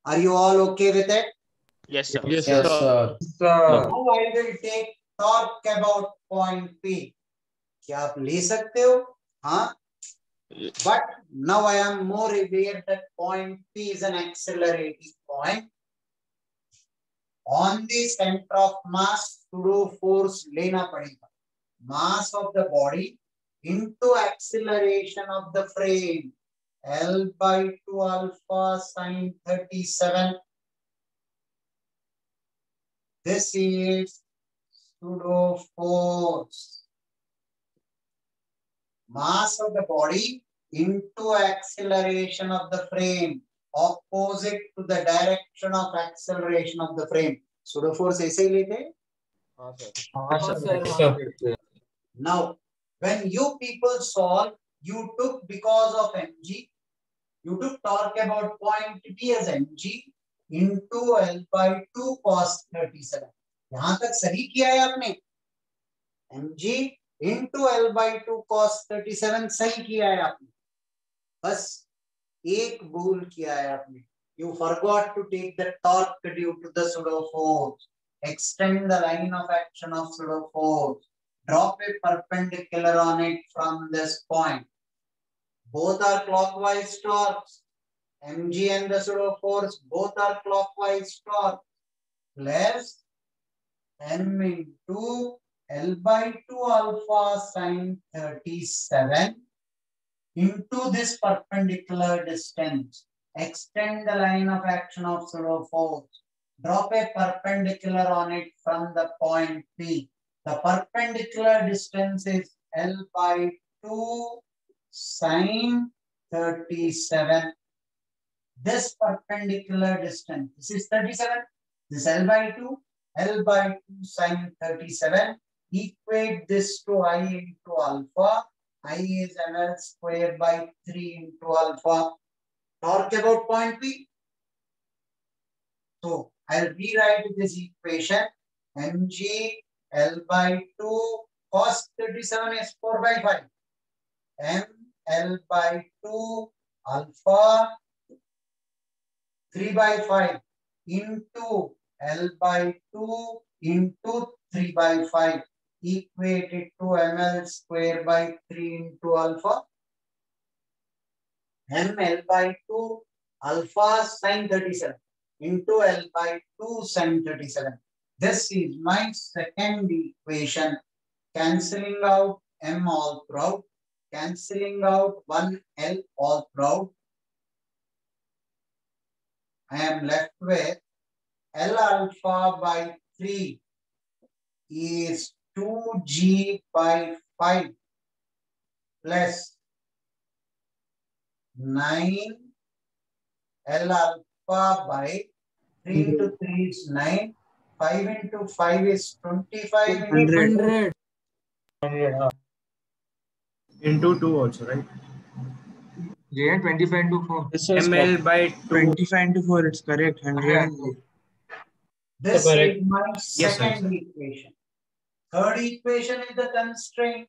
Are you all okay with it? Yes, sir. Yes, sir. Now I will take torque about point P. क्या आप ले सकते हो? हाँ. But now I am more aware that point P is an accelerating point. On the center of mass, pseudo force लेना पड़ेगा. Mass of the body into acceleration of the frame. L by 2 alpha sine 37. This is pseudo force. Mass of the body into acceleration of the frame opposite to the direction of acceleration of the frame. Pseudo force ऐसे ही लेते हैं? Sir. Now, when you people solve, you took because of mg, you took torque about point P as mg into L by 2 cos 37. यहाँ तक सही किया है आपने? mg into L by 2 cos 37 सही किया है आपने. बस एक भूल किया है आपने. You forgot to take the torque due to the pseudo force. Extend the line of action of pseudo force. Drop a perpendicular on it from this point. Both are clockwise torques. mg and the pseudo force both are clockwise torque. Plus m into L by 2 alpha sine 37 into this perpendicular distance. Extend the line of action of pseudo force. Drop a perpendicular on it from the point P. The perpendicular distance is L by 2 sine 37. This perpendicular distance, this is 37, this L by 2, L by 2 sine 37. Equate this to I into alpha. I is ml square by 3 into alpha. Torque about point P. So I'll rewrite this equation. mg L by 2 cos 37 is 4 by 5. M L by 2 alpha 3 by 5 into L by 2 into 3 by 5. Equate it to ml square by 3 into alpha. ml by 2 alpha sine 37 into L by 2 sine 37. This is my second equation. Cancelling out m all throughout, cancelling out 1 L all throughout. I am left with L alpha by 3 is 2G by 5 plus 9 L alpha by 3 into 3 is 9. 5 into 5 is 25 into 100. Into 2 also, right? Yeah, 25 into 4. This was ml by 2. 25 into 4, it's correct. 100. This Correct. is my Yes, sir. second equation. Third equation is the constraint.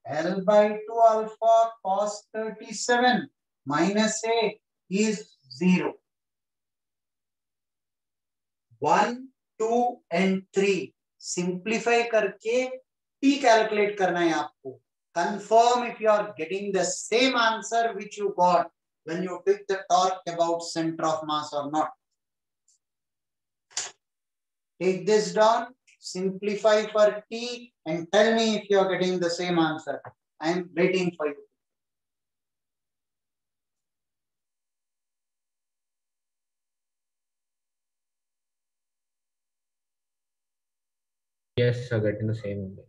L by 2 alpha cos 37 minus A is 0. 1, 2 and 3 simplify करके T calculate करना है आपको. Confirm if you are getting the same answer which you got when you did the talk about center of mass or not. Take this down, simplify for T and tell me if you are getting the same answer. I am waiting for you. Yes, sir, getting the same only.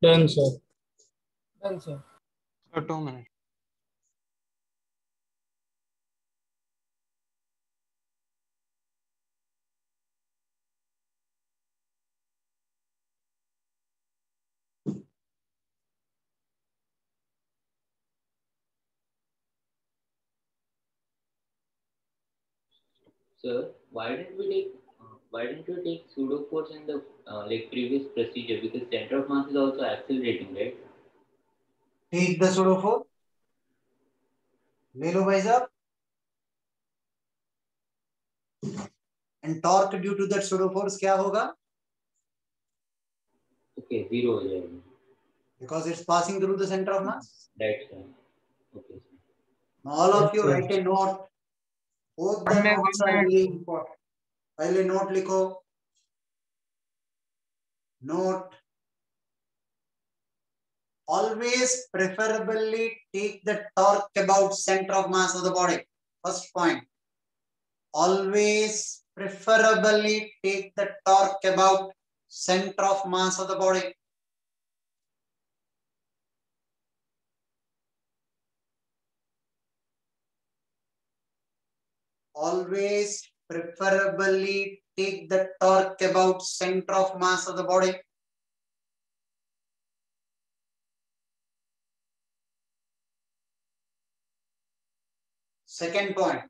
Done, sir. Done, sir. So 2 minutes. Sir, why didn't you take pseudo force in the like previous procedure, because center of mass is also accelerating, right? Take the pseudo force. ले लो भाई साहब. And torque due to that pseudo force क्या होगा? Okay, zero हो जाएगा. Because it's passing through the center of mass. Right, sir. Okay, sir. Now all of you write a note. Both the notes are really important. पहले note लिखो. Note. Always preferably take the torque about center of mass of the body. First point. Always preferably take the torque about center of mass of the body. Always preferably take the torque about center of mass of the body. Second point.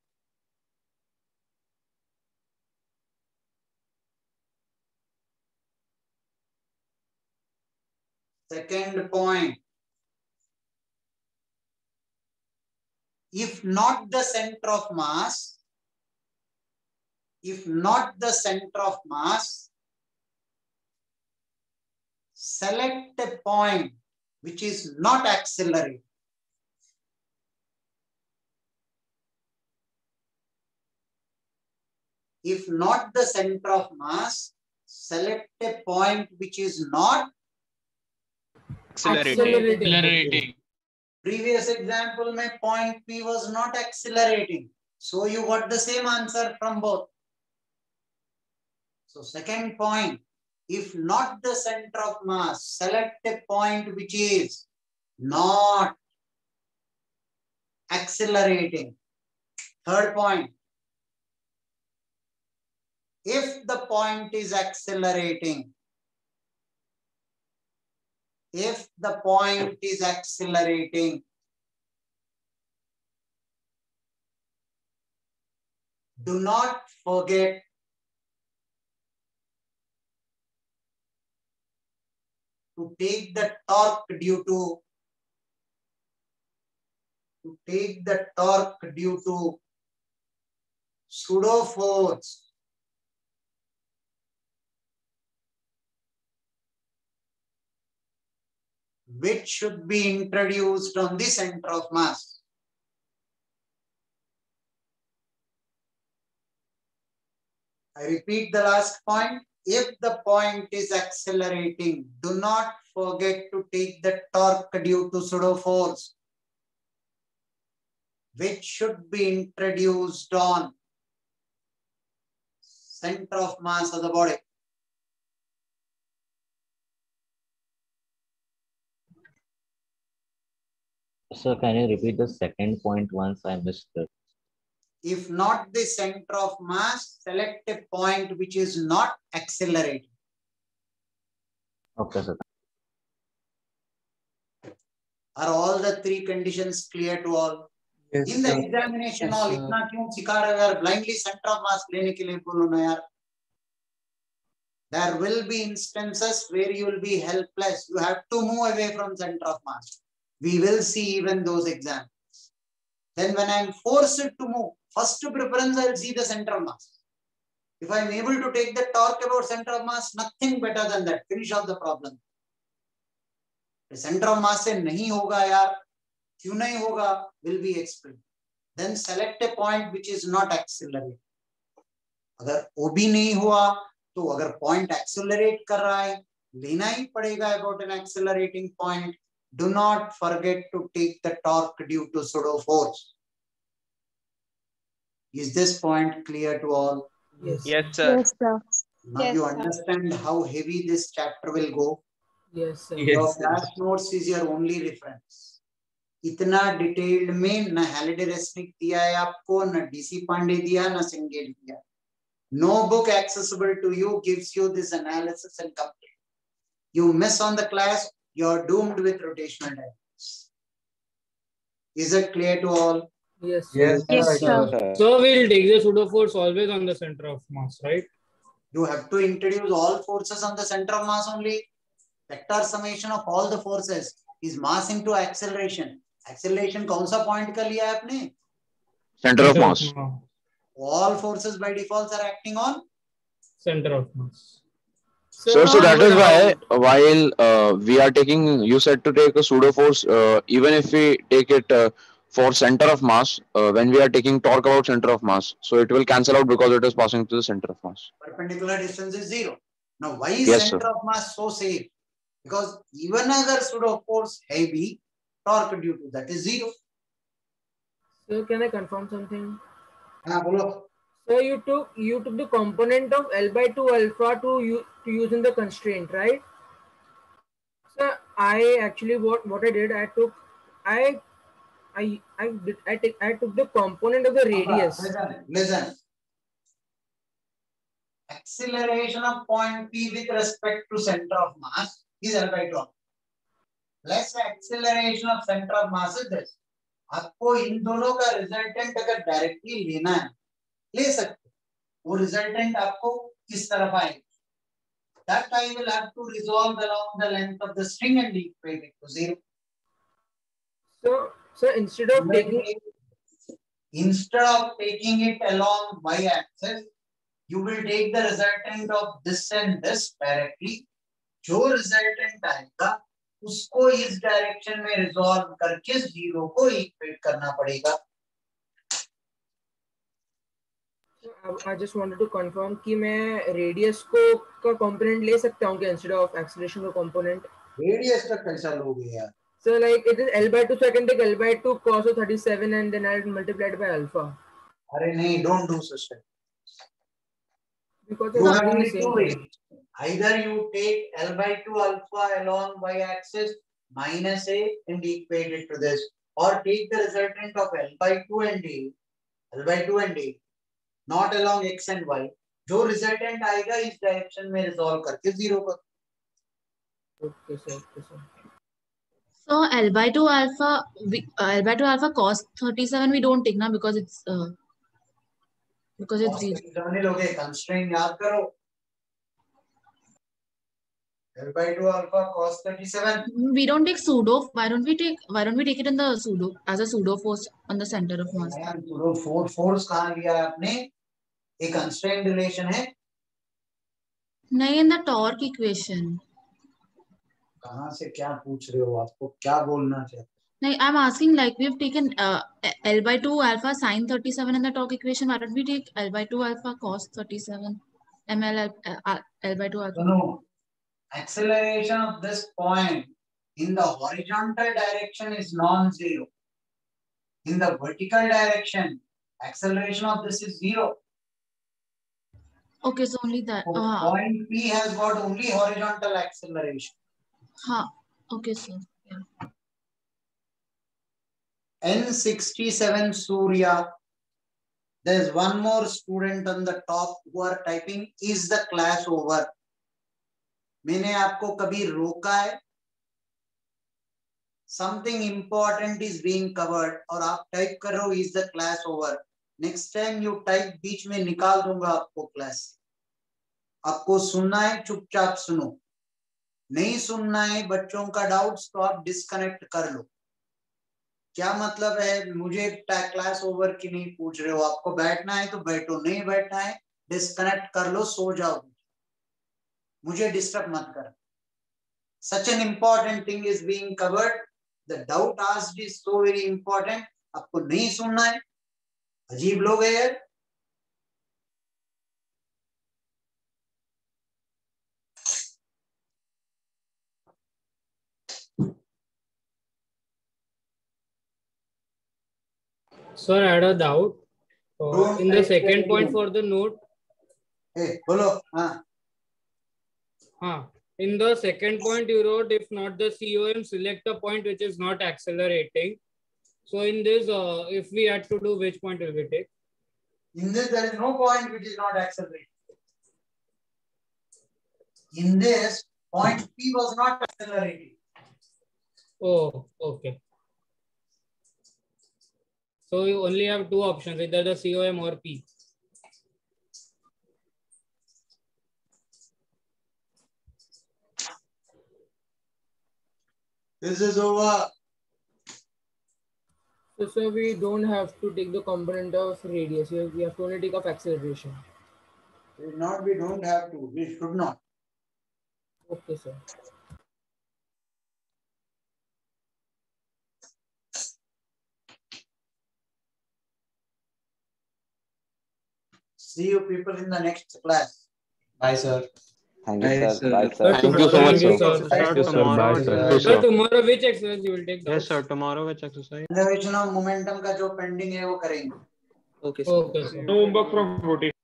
Second point. If not the center of mass, select a point which is not accelerating. If not the center of mass, select a point which is not Accelerating. Previous example, mein point P was not accelerating. So you got the same answer from both. So second point, if not the center of mass, select a point which is not accelerating. Third point, if the point is accelerating, do not forget to take the torque due to pseudo force which should be introduced on the center of mass. I repeat the last point. If the point is accelerating, do not forget to take the torque due to pseudo force which should be introduced on center of mass of the body. Sir, can you repeat the second point once? I missed it. If not the center of mass, select a point which is not accelerating. Okay, sir. Are all the three conditions clear to all? Yes, In the sir. examination, Yes, all sir. इतना क्यों सिखा रहे हो यार? Blindly center of mass लेने के लिए बोलो ना यार. There will be instances where you will be helpless. You have to move away from center of mass. We will see even those examples. Then when I am forced to move, first preference I will see the center of mass. If I am able to take the torque about center of mass, nothing better than that. Finish off the problem. The center of mass से नहीं होगा यार. क्यों नहीं होगा? Will be explained. Then select a point which is not accelerating. अगर वो भी नहीं हुआ, तो अगर point accelerate कर रहा है, लेना ही पड़ेगा about an accelerating point. Do not forget to take the torque due to pseudo force. Is this point clear to all? Yes. Yes, sir. Yes, sir. Now Yes, you sir. understand how heavy this chapter will go. Yes, sir. Your class notes is your only reference. इतना detailed में न Halliday Resnick दिया है आपको, न DC Pandey दिया, न single दिया. No book accessible to you gives you this analysis and complete. You miss on the class, you're doomed with rotational diagrams. Is it clear to all? Yes. Yes, Yes, sir. So we'll take the pseudo force always on the center of mass, right? You have to introduce all forces on the center of mass only. Vector summation of all the forces is mass into acceleration. Acceleration कौन सा point का लिया है आपने? Center of mass. All forces by default are acting on center of mass. So that is why while we are taking, you said to take a pseudo force, even if we take it for center of mass, when we are taking torque about center of mass, so it will cancel out because it is passing to the center of mass. Perpendicular distance is 0. Now why is Yes, center sir. of mass so safe? Because even अगर pseudo force है भी, torque due to that is 0. So can I confirm something? हाँ बोलो. So you took the component of L by 2 alpha to use in the constraint, right? So I actually what I did, I took the component of the radius. Listen. Acceleration of point P with respect to center of mass is L by 2. Less acceleration of center of mass is this. आपको इन दोनों का resultant अगर directly लेना है, ले सकते. वो resultant आपको किस तरफ आएगा? That I will have to resolve along the length of the string and equate it to 0. So instead of taking it along y-axis, you will take the resultant of this and this directly. जो resultant आएगा, उसको इस direction में resolve करके 0 को equate करना पड़ेगा. I just wanted to confirm कि मैं रेडियस का कंपोनेंट ले सकता हूँ क्या इंस्टेड ऑफ एक्सेलरेशन का कंपोनेंट? रेडियस का कैसा लोगे यार? So like it is L by 2, so I can take L by 2 cos of 37 and then I'll multiply it by alpha. अरे नहीं, don't do such thing. Because you have only two ways. Either you take L by 2 alpha along y-axis minus a and equate it to this, or take the resultant of L by 2 and a, not along x and y. जो resultant आएगा इस direction में resolve करके 0 कर. Okay, sir. So L by 2 alpha cos 37 we don't take now because it's 0. लोगे constraint याद करो. L by 2 alpha cos 37. We don't take pseudo. Why don't we take it in the pseudo as a pseudo force on the center of mass? Pseudo force कहाँ लिया है आपने? एक constraint relation है. नहीं, in the torque equation. कहाँ से क्या पूछ रहे हो? आपको क्या बोलना चाहते? नहीं, I'm asking like we've taken L by 2 alpha sin 37 in the torque equation. Why don't we take L by 2 alpha cos 37 ml L by 2 alpha? No. Acceleration of this point in the horizontal direction is non-zero. In the vertical direction, acceleration of this is 0. Okay, so only that. So point P has got only horizontal acceleration. Okay, sir. Yeah. N67 Surya. There's one more student on the top who are typing, is the class over? मैंने आपको कभी रोका है? Something important is being covered और आप type कर रहे हो is the class over. Next time you type बीच में निकाल दूंगा आपको क्लास. आपको सुनना है चुपचाप सुनो. नहीं सुनना है बच्चों का डाउट्स तो आप डिस्कनेक्ट कर लो. क्या मतलब है? मुझे क्लास ओवर की नहीं पूछ रहे हो. आपको बैठना है तो बैठो, नहीं बैठना है डिस्कनेक्ट कर लो, सो जाओ. मुझे डिस्टर्ब मत कर. Such an important thing is being covered. The doubt asked is so very important. आपको नहीं सुनना है. अजीब लोग हैं यार. Sir, I had a doubt. In the second point for the note. Hey, बोलो. In the second point you wrote, if not the COM, select a point which is not accelerating. So in this, if we had to do, which point will we take? In this, there is no point which is not accelerating. In this, point P was not accelerating. Oh, okay. So you only have two options, either the COM or P. This is over. So we don't have to take the component of radius. We have to only take of acceleration. We don't have to. We should not. Okay, sir. See you people in the next class. Bye, sir. Thank you, Bye, sir. sir. Bye, sir. Thank you so much, sir. Sir, tomorrow. Thank you, Sir, sir. tomorrow which exercise you will take? Yes, sir. Tomorrow which exercise? Conservation of momentum का जो pending है वो करेंगे. Okay, sir. Okay, sir. No homework from rotation.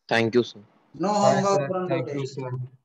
Thank you, sir. No Bye, homework sir. from Thank you, rotation. sir.